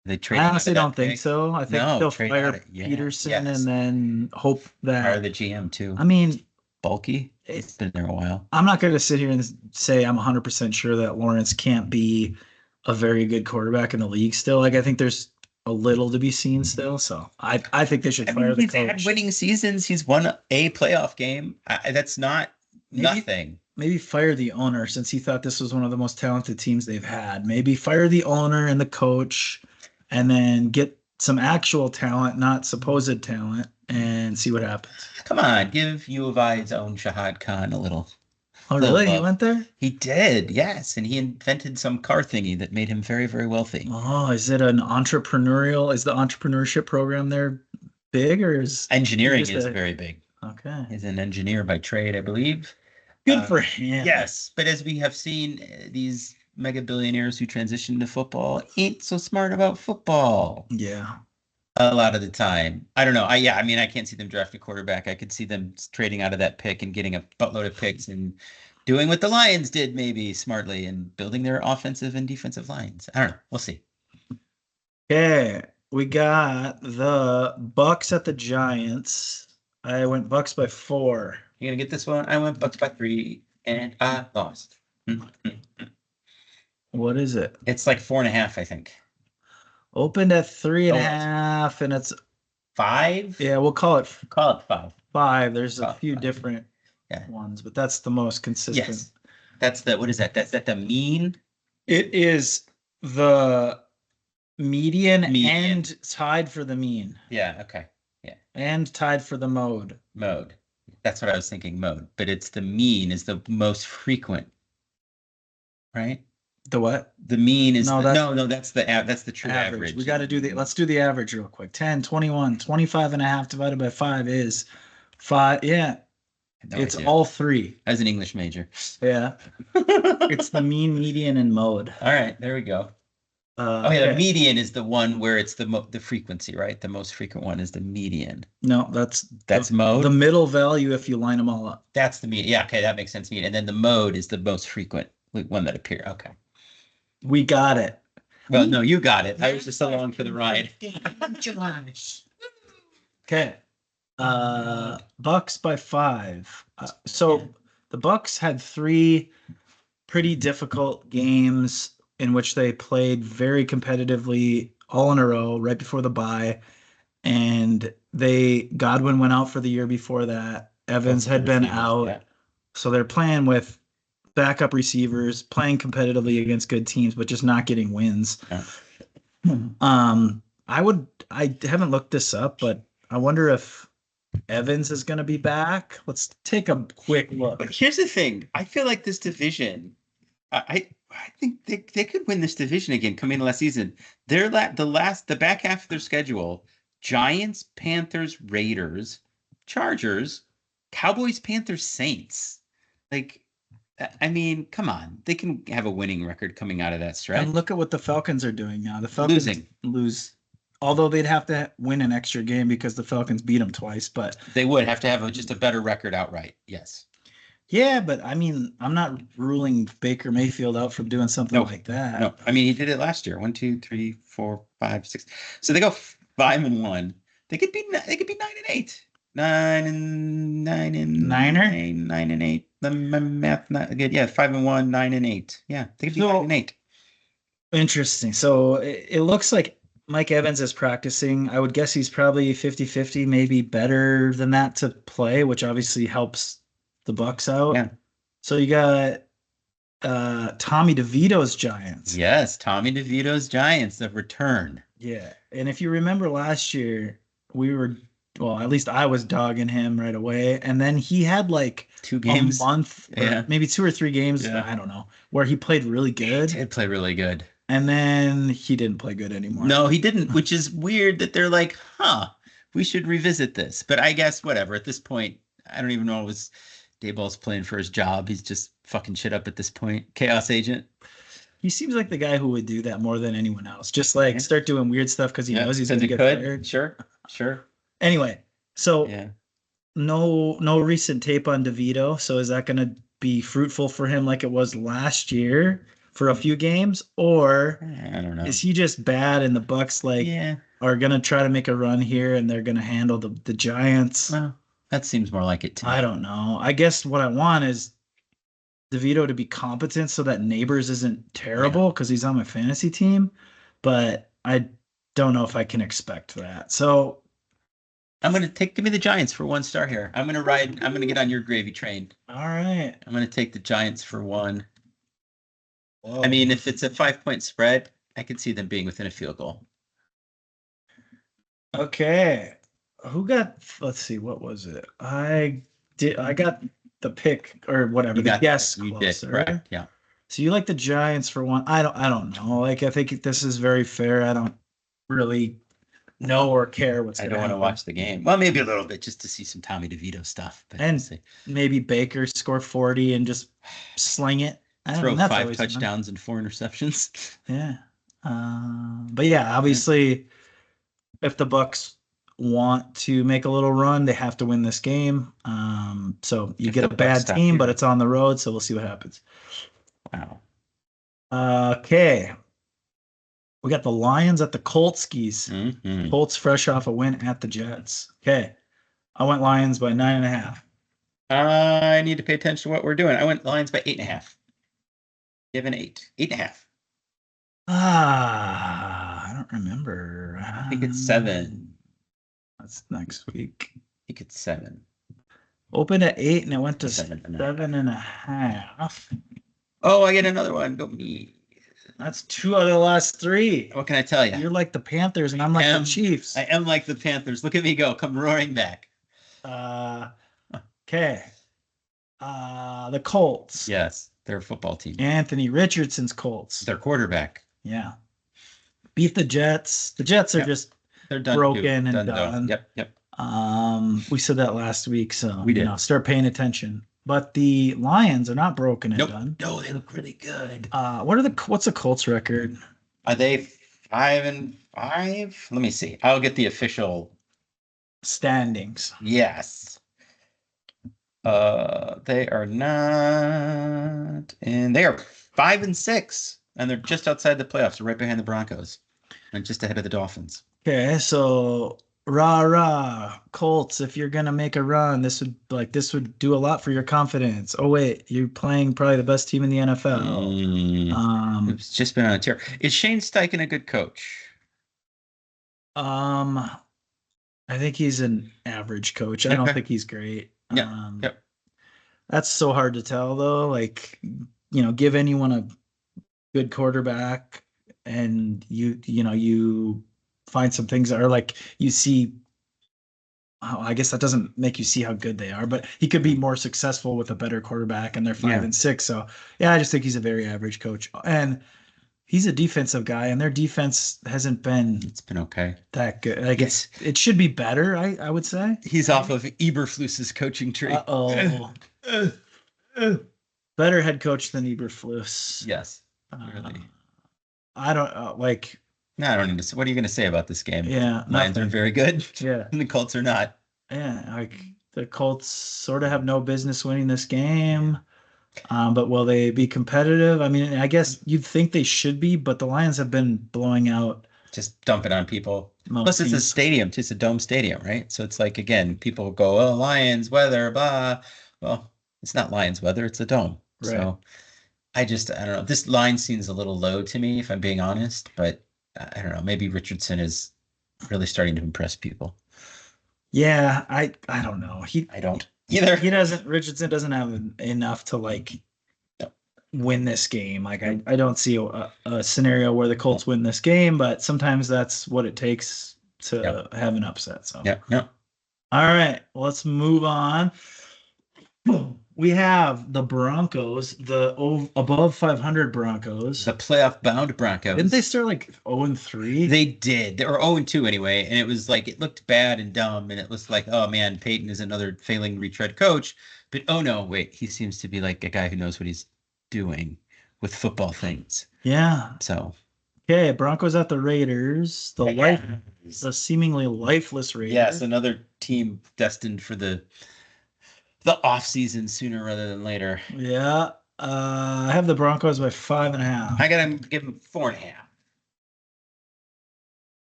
They trade. I honestly don't think so. I think No, they'll trade fire out of- yeah, Peterson yes. and then hope Hire that. the GM too. I mean, Bulky. It's been there a while. I'm not going to sit here and say I'm 100% sure that Lawrence can't be a very good quarterback in the league still. Like, I think there's a little to be seen still. So I think they should I fire mean, the he's had coach. winning seasons. He's won a playoff game. That's not Maybe- nothing. Maybe fire the owner since he thought this was one of the most talented teams they've had. Maybe fire the owner and the coach and then get some actual talent, not supposed talent, and see what happens. Come on, give U of I's own Shahad Khan a little. Oh, Little really? He love. went there? He did, yes, and he invented some car thingy that made him very, very wealthy. Oh, is it an entrepreneurial? Is the entrepreneurship program there big or is Engineering just is a- very big. okay? He's an engineer by trade, I believe. Good for him. Yes, but as we have seen, these mega billionaires who transition to football ain't so smart about football Yeah. a lot of the time. I don't know. I mean, I can't see them draft a quarterback. I could see them trading out of that pick and getting a buttload of picks and doing what the Lions did, maybe smartly, and building their offensive and defensive lines. I don't know. We'll see. Okay. We got the Bucks at the Giants. I went Bucks by 4. You gonna get this one? I went Bucks by 3 and I lost. What is it? It's like 4.5, I think. Opened at 3.5, Oh, and it's 5? yeah. We'll call it Call it 5. 5. There's a Call it few 5. different Yeah. ones, but that's the most consistent. Yes. That's the, what is that? That's that the mean? It is the median Median. and tied for the mean Yeah, okay. and tied for the mode. Mode. That's what I was thinking, mode. But it's the mean is the most frequent. Right? The what? The mean is No, that's the true average. We got to do let's do the average real quick. 10, 21, 25.5 divided by 5 is 5. Yeah. No It's idea. all 3. As an English major. Yeah. It's the mean, median, and mode. All right, there we go. Oh yeah, Okay. the median is the one where it's the frequency, right? The most frequent one is the median. No, that's That's the mode. middle value if you line them all up. That's the median. Yeah, okay, that makes sense. Median, and then the mode is the most frequent one that appear. Okay. We got it. Well, no, you got it. I was just along for the ride. Okay. Bucks by 5. So the Bucks had 3 pretty difficult games in which they played very competitively all in a row right before the bye. And Godwin went out for the year before that. Evans had been out. Yeah. So they're playing with backup receivers, playing competitively against good teams, but just not getting wins. Yeah. I haven't looked this up, but I wonder if Evans is going to be back. Let's take a quick look. But here's the thing. I feel like this division, I think they could win this division again coming into last season. They're the back half of their schedule: Giants, Panthers, Raiders, Chargers, Cowboys, Panthers, Saints. Like, I mean, come on, they can have a winning record coming out of that stretch. And look at what the Falcons are doing now. The Falcons Losing. lose, although they'd have to win an extra game because the Falcons beat them twice. But They would have to have just a better record outright. Yes. Yeah, but I mean, I'm not ruling Baker Mayfield out from doing something No, like that. No, I mean he did it last year. 1, 2, 3, 4, 5, 6. So they go 5-1. They could be 9-8. Niner? 9-8. My math not good. Yeah, 5-1, 9-8. Yeah, they could be So 9-8. interesting. So it looks like Mike Evans is practicing. I would guess he's probably 50-50, maybe better than that to play, which obviously helps the Bucks out. Yeah. So you got Tommy DeVito's Giants. Yes, Tommy DeVito's Giants have returned. Yeah. And if you remember last year, we were, well, at least I was dogging him right away. And then he had like 2 games. a month, or Yeah. maybe 2 or 3 games, Yeah. I don't know, where he played really He good. did play really good. And then he didn't play good anymore. No, he didn't, which is weird that they're like, we should revisit this. But I guess whatever. At this point, I don't even know it was Dayball's playing for his job. He's just fucking shit up at this point. Chaos agent. He seems like the guy who would do that more than anyone else. Just like Yeah. start doing weird stuff because he knows he's going to get could. fired. Sure. Anyway, so Yeah. no recent tape on DeVito. So is that going to be fruitful for him like it was last year for a few games, or I don't know. is he just bad and the Bucks like Yeah. are going to try to make a run here and they're going to handle the Giants? Well, that seems more like it to me. I don't know. I guess what I want is DeVito to be competent so that Neighbors isn't terrible because he's on my fantasy team, but I don't know if I can expect that. So give me the Giants for 1 star here. I'm gonna get on your gravy train. all right. I'm gonna take the Giants for 1. Whoa. I mean, if it's a 5-point spread, I could see them being within a field goal. Okay. Who got, let's see, what was it? I got the pick or whatever, the guess You did, closer. correct. Yeah. So you like the Giants for 1. I don't know. Like I think this is very fair. I don't really know or care what's I going don't want to watch the game. Well, maybe a little bit just to see some Tommy DeVito stuff. But And we'll see. Maybe Baker score 40 and just sling it. I don't Throw know, that's 5 always fun. touchdowns and 4 interceptions. Yeah. But yeah, obviously, if the Bucks want to make a little run, they have to win this game. So you If get the a Bucks bad stop team, here. but it's on the road, so we'll see what happens. Wow. Okay. We got the Lions at the Colts skis. Mhm. Colts fresh off a win at the Jets. Okay. I went Lions by 9.5. I need to pay attention to what we're doing. I went Lions by 8.5. Give an 8. 8.5. I don't remember. I think it's 7. That's next week. I think it's 7. Opened at 8 and it went to 7.5. 7.5. Oh, I get another one. Go me. That's 2 out of the last 3. What can I tell you? You're like the Panthers and I'm like the Chiefs. I am like the Panthers. Look at me go. Come roaring back. Okay. The Colts. Yes, they're a football team. Anthony Richardson's Colts. Their quarterback. Yeah. Beat the Jets. The Jets are Yep. just They're done. broken and though. done. Yep. We said that last week, so We did. start paying attention. But the Lions are not broken and Nope. done. No, they look really good. What's the Colts record? Are they 5-5? Let me see. I'll get the official. Standings. Yes. They are not, and they are 5-6, and they're just outside the playoffs. They're right behind the Broncos, and just ahead of the Dolphins. Okay, so rah Colts, if you're gonna make a run, this would do a lot for your confidence. Oh wait, you're playing probably the best team in the NFL. It's just been on a tear. Is Shane Steichen a good coach? I think he's an average coach. I don't Okay. think he's great. Yeah, yep. That's so hard to tell though. Like, give anyone a good quarterback and you find some things that are like you see. I guess that doesn't make you see how good they are, but he could be more successful with a better quarterback and they're 5-6. So yeah, I just think he's a very average coach. And he's a defensive guy, and their defense hasn't been It's been okay. that good. Like Yes. it should be better, I would say. He's off of Eberflus's coaching tree. Uh-oh. Better head coach than Eberflus. Yes. Uh, Really. I don't like. No, I don't need to. What are you going to say about this game? Yeah, Lions are nothing. very good, Yeah, and the Colts are not. yeah. Like the Colts sort of have no business winning this game. But will they be competitive? I mean, I guess you'd think they should be, but the Lions have been blowing out Just dump it on people. most Plus, it's a teams. stadium, just a dome stadium, right? So it's like, again, people go, oh, Lions, weather, blah. Well, it's not Lions weather, it's a dome. Right. So I don't know. This line seems a little low to me, if I'm being honest, but I don't know. Maybe Richardson is really starting to impress people. Yeah, I don't know. I don't either. Richardson doesn't have enough to like No. win this game. Like I don't see a scenario where the Colts win this game, but sometimes that's what it takes to have an upset. So Yeah, no. all right, let's move on. We have the Broncos, above 500 Broncos. The playoff bound Broncos. Didn't they start like 0-3? They did. They were 0-2 anyway, and it was like it looked bad and dumb, and it was like, oh man, Peyton is another failing retread coach. But oh no, wait, he seems to be like a guy who knows what he's doing with football things. Yeah. So Okay, Broncos at the Raiders. The seemingly lifeless Raiders. yes, another team destined for the off season sooner rather than later. Yeah. I have the Broncos by 5.5. I gotta give him 4.5.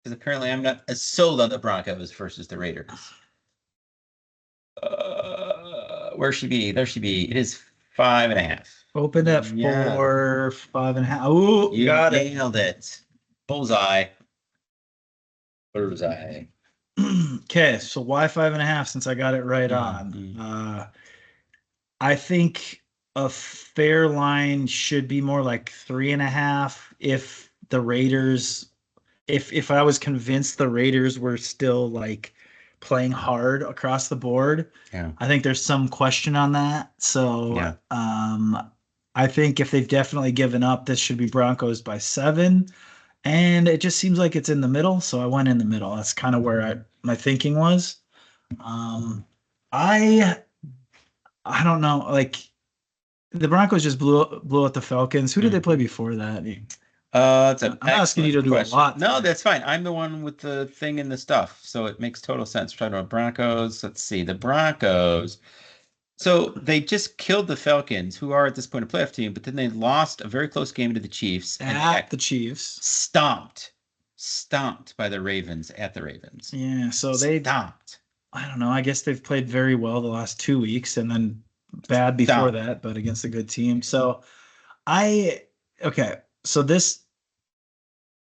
Because apparently I'm not as sold on the Broncos versus the Raiders. Where should be? There should be. It is 5.5. Opened at Yeah. 4, 5.5. Ooh, You got it. nailed it. Bullseye. Bullseye. Okay, so why 5.5 since I got it right on? Mhm. I think a fair line should be more like 3.5 if the Raiders, if I was convinced the Raiders were still like playing hard across the board. Yeah. I think there's some question on that. So Yeah. I think if they've definitely given up, this should be Broncos by 7. And it just seems like it's in the middle, so I went in the middle. That's kind of where my thinking was. I don't know. Like the Broncos just blew out the Falcons. Who did they play before that? It's an I'm asking you to excellent do a question. lot No, today. that's fine. I'm the one with the thing and the stuff, so it makes total sense. We're talking about Broncos. Let's see, the Broncos. So they just killed the Falcons, who are at this point a playoff team, but then they lost a very close game to the Chiefs and At the Chiefs. stomped by the Ravens at the Ravens. Yeah, so they Stomped. I don't know. I guess they've played very well the last 2 weeks and then bad before Dumb. that, but against a good team. So so this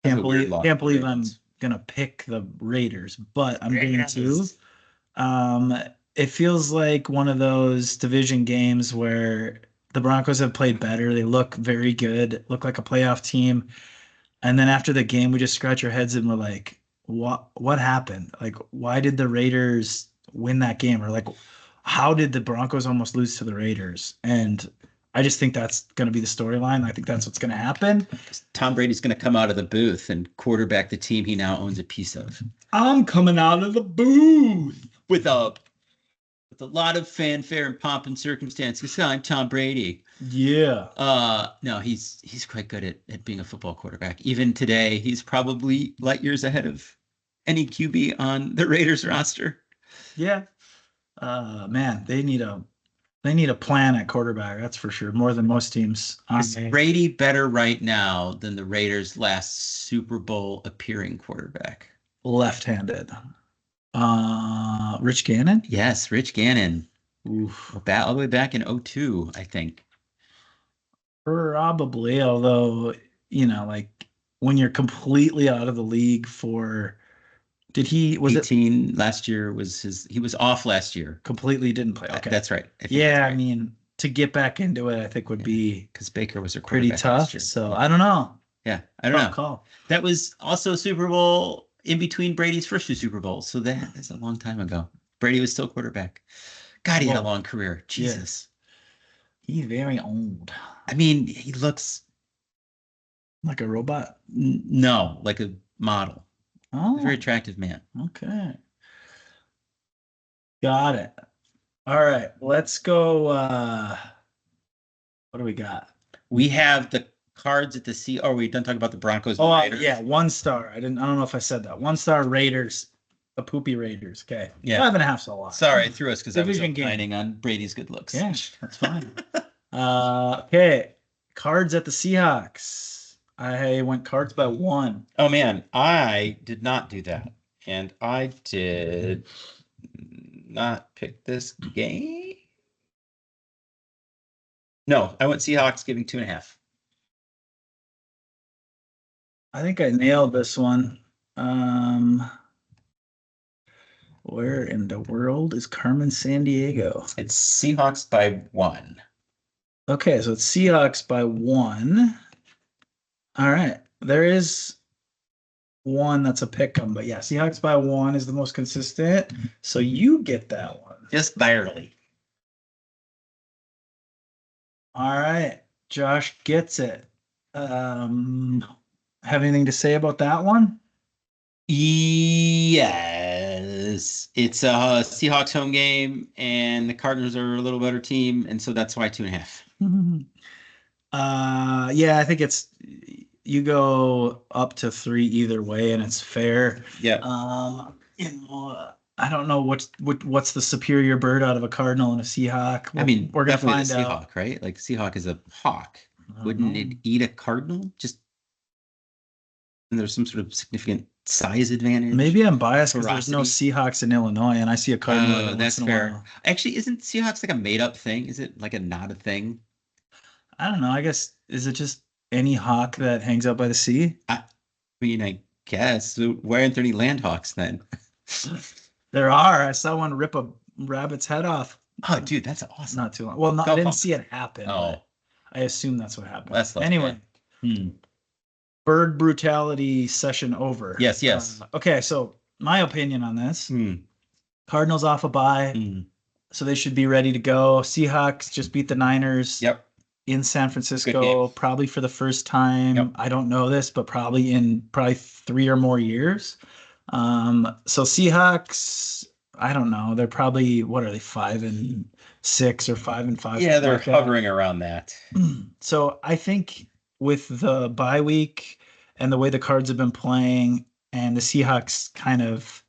That's can't a weird believe loss can't for the believe I'm Ravens. gonna pick the Raiders, but I'm going to. Ravens. It feels like one of those division games where the Broncos have played better. They look very good, look like a playoff team. And then after the game, we just scratch our heads and we're like, what happened? Like, why did the Raiders win that game? Or like, how did the Broncos almost lose to the Raiders? And I just think that's going to be the storyline. I think that's what's going to happen. Tom Brady's going to come out of the booth and quarterback the team he now owns a piece of. I'm coming out of the booth. With a lot of fanfare and pomp and circumstance. Because I'm Tom Brady. Yeah. No, he's quite good at being a football quarterback. Even today, he's probably light years ahead of any QB on the Raiders roster. Yeah. Man, they need a plan at quarterback. That's for sure. More than most teams. Is Brady better right now than the Raiders' last Super Bowl appearing quarterback? Left-handed. Rich Gannon? Yes, Rich Gannon. Oof. All the way back in 2002, I think. Probably, although, like when you're completely out of the league for was it 18 last year he was off last year. completely didn't play? Okay. That's right. I think Yeah, that's I right. mean, to get back into it, I think would be Because Baker was a pretty quarterback last tough. year. So I don't know. Yeah, I don't know. Tough call. That was also Super Bowl in between Brady's first 2 Super Bowls. So that's a long time ago. Brady was still quarterback. God, he had a long career. Jesus. He's very old. I mean, he looks Like a robot. no, like a model. Oh, A very attractive man. okay. Got it. All right. Let's go. What do we got? We have the Cards at the sea. Oh, we done talking about the Broncos. and Oh, Raiders. yeah, 1 star. I don't know if I said that. 1 star Raiders The poopy Raiders. Okay. Yeah. 5.5's a lot. Sorry, I threw us because I was Division game. opining on Brady's good looks. Yeah, that's fine. Okay. Cards at the Seahawks. I went cards by 1. Oh man, I did not do that. And I did not pick this game. No, I went Seahawks giving 2.5. I think I nailed this one. Where in the world is Carmen Sandiego? It's Seahawks by 1. Okay, so it's Seahawks by 1. All right. There is one that's a pick 'em, but yeah, Seahawks by 1 is the most consistent. So you get that one. Just barely. All right. Josh gets it. Have anything to say about that one? Yes. It's a Seahawks home game, and the Cardinals are a little better team, and so that's why 2.5. Yeah, I think it's you go up to 3 either way, and it's fair. Yeah. I don't know what's the superior bird out of a Cardinal and a Seahawk. I mean, we're gonna definitely find the out. Seahawk, right? Like Seahawk is a hawk. I don't Wouldn't know. it eat a Cardinal? Just and there's some sort of significant size advantage. Maybe I'm biased because there's no Ferocity. Seahawks in Illinois, and I see a Cardinal every That's once in a fair. while. Actually, isn't Seahawks like a made up thing? Is it like not a thing? I don't know. I guess is it just any hawk that hangs out by the sea? I mean, I guess. So why aren't there any Landhawks then? There are. I saw one rip a rabbit's head off Oh, dude, that's awesome. not too long. Well, I Go didn't on. see it happen. Oh, But I assume that's what happened. That's less anyway. bad. Bird brutality session over. Yes, yes. Okay, so my opinion on this: Hmm. Cardinals off a bye, Hmm. so they should be ready to go. Seahawks just beat the Niners. Yep. In San Good Francisco, game. probably for the first time. Yep. I don't know this, but probably in 3 or more years. So Seahawks, I don't know. They're probably what are they 5-6 or 5-5? Yeah, they're like that. hovering around that. So I think with the bye week and the way the Cards have been playing, and the Seahawks kind of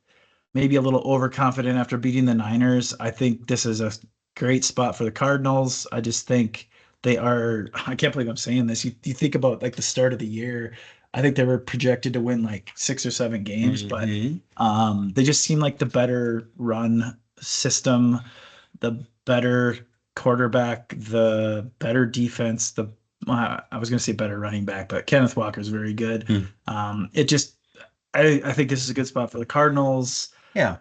maybe a little overconfident after beating the Niners, I think this is a great spot for the Cardinals. I just think they are. I can't believe I'm saying this. You think about like the start of the year. I think they were projected to win like 6 or 7 games, but Mhm. they just seem like the better run system, the better quarterback, the better defense. I was going to say better running back, but Kenneth Walker is very good. It just, I think this is a good spot for the Cardinals Yeah.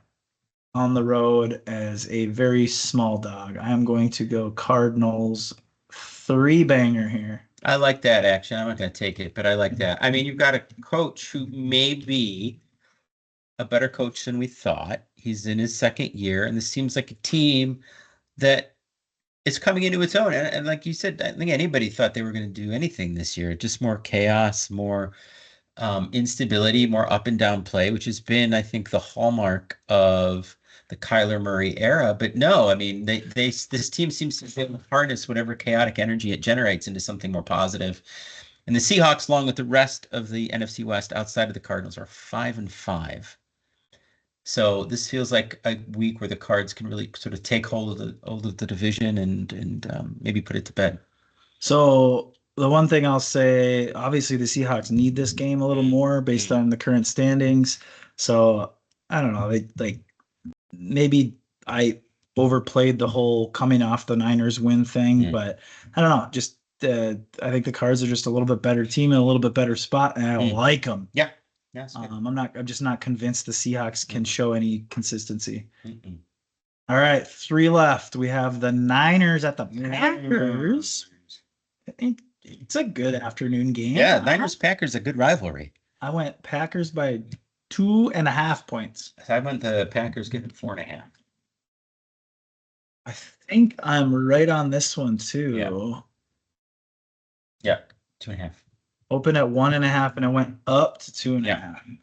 on the road as a very small dog. I am going to go Cardinals 3-banger here. I like that action. I'm not going to take it, but I like that. I mean, you've got a coach who may be a better coach than we thought. He's in his 2nd year, and this seems like a team that is coming into its own. And like you said, I don't think anybody thought they were going to do anything this year. Just more chaos, more instability, more up and down play, which has been, I think, the hallmark of the Kyler Murray era. But no, I mean, this team seems to be able to harness whatever chaotic energy it generates into something more positive. And the Seahawks, along with the rest of the NFC West outside of the Cardinals, are 5-5. So this feels like a week where the Cards can really sort of take hold of the division and maybe put it to bed. So the one thing I'll say, obviously the Seahawks need this game a little more based on the current standings. So I don't know. Maybe I overplayed the whole coming off the Niners win thing, but I don't know. Just I think the Cards are just a little bit better team and a little bit better spot, and I like them. Yeah. Yes. I'm just not convinced the Seahawks can show any consistency. Mm-mm. All right, 3 left. We have the Niners at the Packers. It's a good afternoon game. Yeah, Niners-Packers, a good rivalry. I went Packers by 2.5 points. I went the Packers getting 4.5. I think I'm right on this one too. Yeah, 2.5. Open at 1.5 and it went up to 2.5.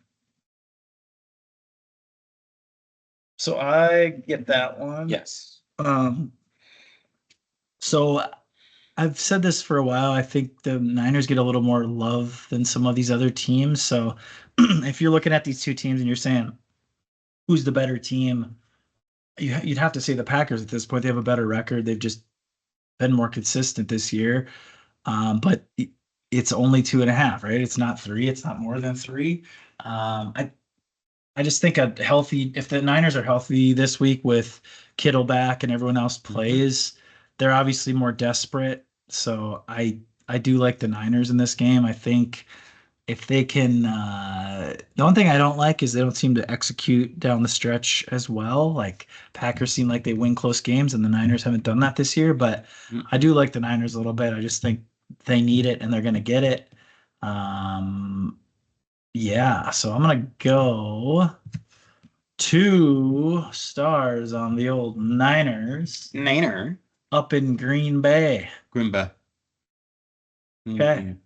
So I get that one. Yes. So I've said this for a while. I think the Niners get a little more love than some of these other teams. So if you're looking at these two teams and you're saying, who's the better team, you'd have to say the Packers at this point. They have a better record. They've just been more consistent this year. But it's only 2.5, right? It's not 3. It's not more than 3. I just think if the Niners are healthy this week with Kittle back and everyone else plays, they're obviously more desperate. So I do like the Niners in this game. I think if they can, the one thing I don't like is they don't seem to execute down the stretch as well. Like Packers seem like they win close games, and the Niners haven't done that this year. But I do like the Niners a little bit. I just think they need it, and they're going to get it. Yeah, so I'm gonna go 2 stars on the old Niners Niner. up in Green Bay. Grimba. Okay.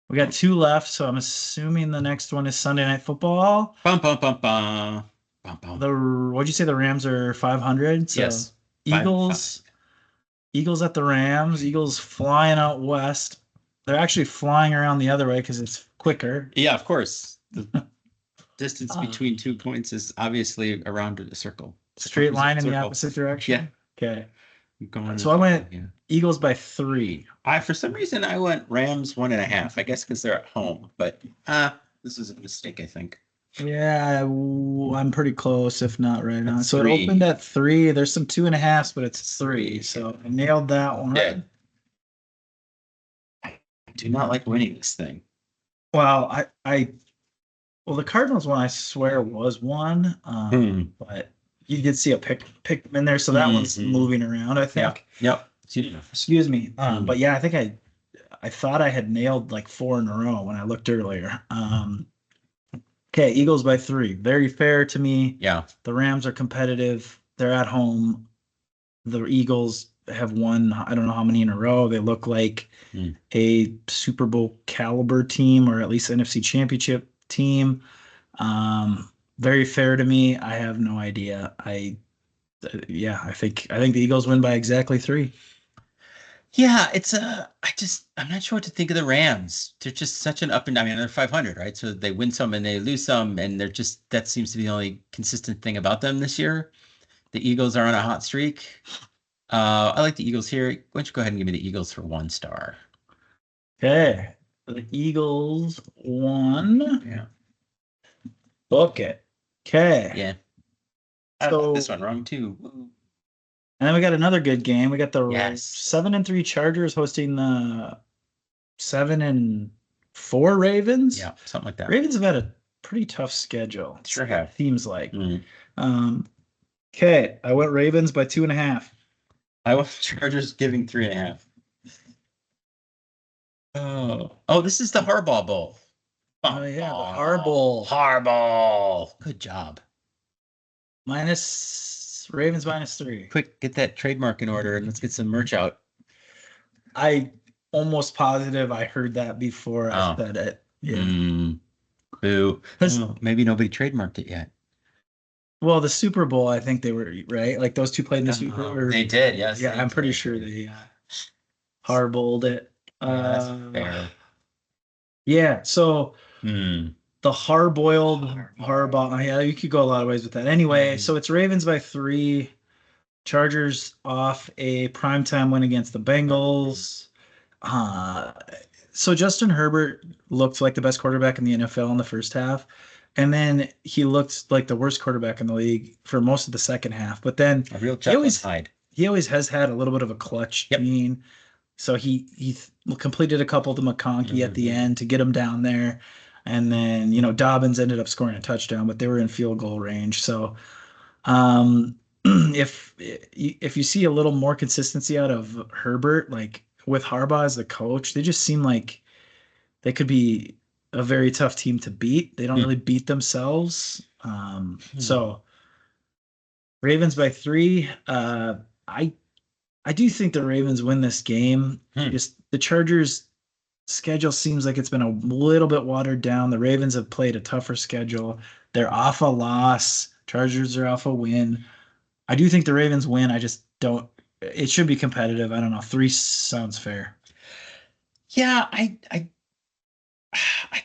We got 2 left, so I'm assuming the next one is Sunday Night Football. Bum, bum, bum, bum. Bum, bum. What'd you say? The Rams are 500. So Yes. Eagles at the Rams. Eagles flying out west. They're actually flying around the other way because it's quicker. Yeah, of course. The distance between 2 points is obviously around a circle. Straight line in the Circle. opposite direction. Yeah. Okay. Going So I went yeah. Eagles by 3. For some reason I went Rams 1.5. I guess because they're at home, but this is a mistake, I think. Yeah, I'm pretty close, if not right on. That's So 3. it opened at 3. There's some 2.5s, but it's 3. So I nailed that one. Yeah. I do not like winning this thing. Well, well, the Cardinals one I swear was 1, but you did see a pick in there, so that one's moving around, I think. Yep. Excuse me. But yeah, I think I thought I had nailed like 4 in a row when I looked earlier. Okay, Eagles by 3. Very fair to me. Yeah. The Rams are competitive. They're at home. The Eagles have won, I don't know how many in a row. They look like a Super Bowl caliber team, or at least NFC Championship team. Very fair to me. I have no idea. I think the Eagles win by exactly 3. Yeah, I'm not sure what to think of the Rams. They're just such an up and down. I mean, they're 500, right? So they win some and they lose some, and that seems to be the only consistent thing about them this year. The Eagles are on a hot streak. I like the Eagles here. Why don't you go ahead and give me the Eagles for 1 star? Okay. The Eagles 1. Yeah. Book it. Okay. Yeah. I got this one wrong too. And then we got another good game. We got the 7-3 Chargers hosting the 7-4 Ravens. Yeah, something like that. Ravens have had a pretty tough schedule. Sure have. Seems like. Okay, I went Ravens by 2.5. I went Chargers giving 3.5. Oh, this is the Harbaugh Bowl. Oh yeah, the Harbaugh. Harbaugh. Good job. Ravens minus 3. Quick, get that trademark in order and let's get some merch out. I almost positive I heard that before I said it. Yeah. Boo. Maybe nobody trademarked it yet. Well, the Super Bowl, I think they were right. Like those two played in the Super Bowl. They did, yes. Yeah, I'm pretty sure they Harbowled it. That's fair. Yeah, so the hard-boiled Harbaugh. Harbaugh. Yeah, you could go a lot of ways with that. Anyway, so it's Ravens by 3. Chargers off a primetime win against the Bengals. So Justin Herbert looked like the best quarterback in the NFL in the first half. And then he looked like the worst quarterback in the league for most of the second half. But then a real Jekyll and Hyde. He always has had a little bit of a clutch gene. So he completed a couple to McConkey at the end to get him down there. And then, Dobbins ended up scoring a touchdown, but they were in field goal range. So if you see a little more consistency out of Herbert, like with Harbaugh as the coach, they just seem like they could be a very tough team to beat. They don't really beat themselves. So Ravens by 3. I do think the Ravens win this game. Just the Chargers' schedule seems like it's been a little bit watered down. The Ravens have played a tougher schedule. They're off a loss. Chargers are off a win. I do think the Ravens win. I just don't. It should be competitive. I don't know. 3 sounds fair. Yeah, I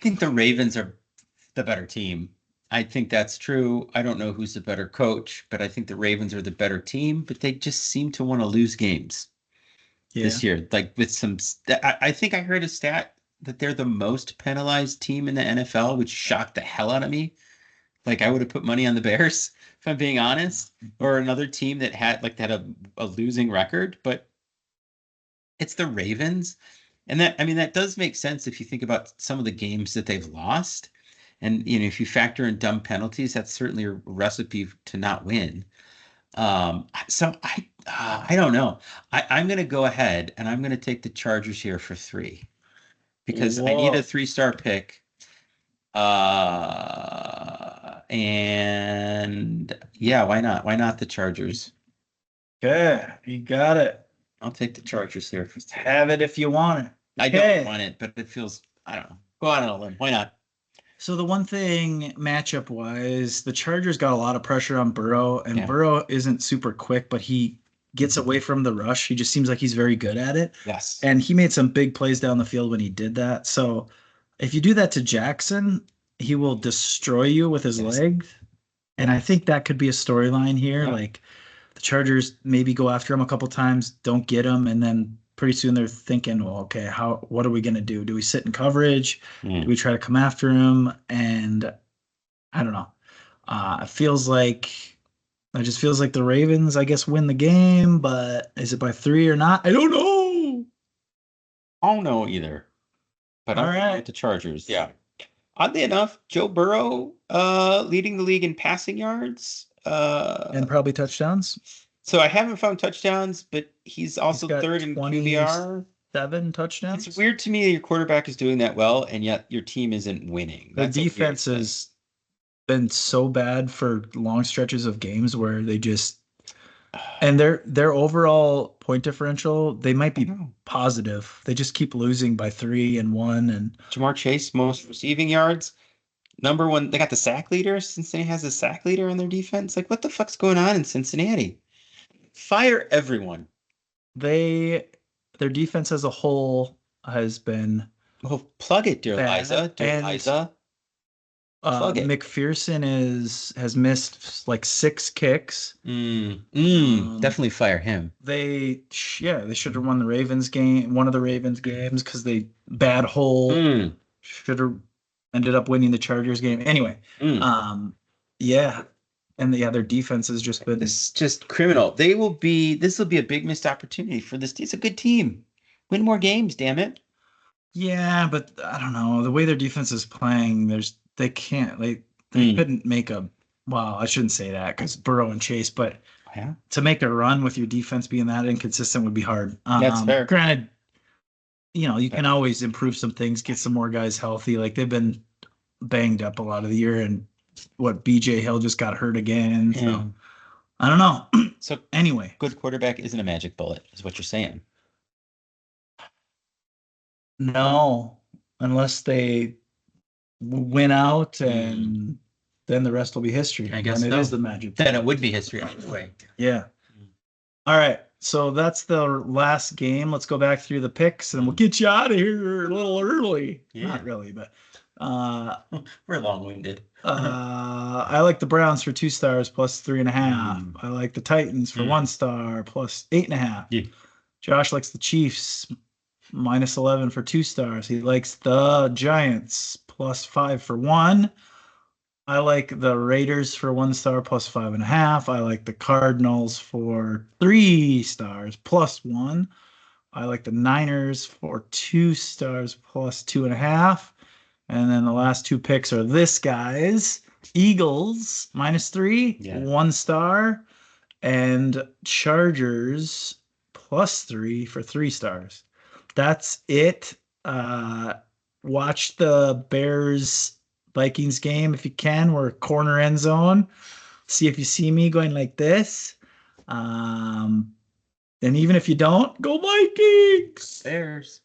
think the Ravens are the better team. I think that's true. I don't know who's the better coach, but I think the Ravens are the better team, but they just seem to want to lose games this year. Like with I think I heard a stat that they're the most penalized team in the NFL, which shocked the hell out of me. Like I would have put money on the Bears, if I'm being honest, or another team that had a losing record, but it's the Ravens. And that does make sense if you think about some of the games that they've lost. And if you factor in dumb penalties, that's certainly a recipe to not win. So I don't know. I'm going to go ahead and I'm going to take the Chargers here for 3 because I need a 3-star pick. And yeah, why not? Why not the Chargers? Okay, you got it. I'll take the Chargers here. Have it if you want it. I don't want it, but it feels, I don't know. Go out on a limb. Why not? So the one thing matchup wise, the Chargers got a lot of pressure on Burrow, and Yeah. Burrow isn't super quick, but he gets away from the rush. He just seems like he's very good at it. Yes. And he made some big plays down the field when he did that. So if you do that to Jackson, he will destroy you with his Yes. legs. And I think that could be a storyline here. Yeah. Like the Chargers maybe go after him a couple times, don't get him, and then pretty soon they're thinking, well, okay, what are we gonna do? Do we sit in coverage? Mm. Do we try to come after him? And I don't know. It feels like the Ravens, I guess, win the game, but is it by 3 or not? I don't know. I don't know either. But All I'm right. with the Chargers. Yeah. Oddly enough, Joe Burrow leading the league in passing yards. And probably touchdowns. So I haven't found touchdowns, but he's also got third in 20 QBR. 7 touchdowns. It's weird to me that your quarterback is doing that well, and yet your team isn't winning. The That's a weird defense thing. has been so bad for long stretches of games where they just and their overall point differential, they might be positive. They just keep losing by 3 and 1 and Jamar Chase, most receiving yards. Number 1, they got the sack leader. Cincinnati has a sack leader on their defense. Like, what the fuck's going on in Cincinnati? Fire everyone. their defense as a whole has been Well, plug it, dear bad, Liza. Dear and Liza. Plug it. McPherson has missed like 6 kicks. Definitely fire him. They should have won the Ravens game, one of the Ravens games, because they bad hole should have ended up winning the Chargers game. Anyway, their defense has just been This is just criminal. This will be a big missed opportunity for this team. It's a good team. Win more games, damn it. Yeah, but I don't know. The way their defense is playing, they couldn't make well, I shouldn't say that because Burrow and Chase, but Yeah. to make a run with your defense being that inconsistent would be hard. That's fair. Granted, you can always improve some things, get some more guys healthy. Like they've been banged up a lot of the year, and BJ Hill just got hurt again. So Yeah. I don't know. So Anyway, good quarterback isn't a magic bullet, is what you're saying. no, unless they win out and then the rest will be history. I guess and it so. is the magic. Then it would be history anyway. Yeah. All right. So that's the last game. Let's go back through the picks and we'll get you out of here a little early. Yeah. Not really, but We're long-winded. I like the Browns for 2 stars plus 3.5. I like the Titans for 1 star plus 8.5. Yeah. Josh likes the Chiefs minus 11 for 2 stars. He likes the Giants plus 5 for 1. I like the Raiders for 1 star plus 5.5. I like the Cardinals for 3 stars plus 1. I like the Niners for 2 stars plus 2.5. And then the last 2 picks are this guy's Eagles minus 3, 1 star, and Chargers plus 3 for 3 stars. That's it. Watch the Bears Vikings game if you can. We're corner end zone. See if you see me going like this. And even if you don't, go Vikings! Bears.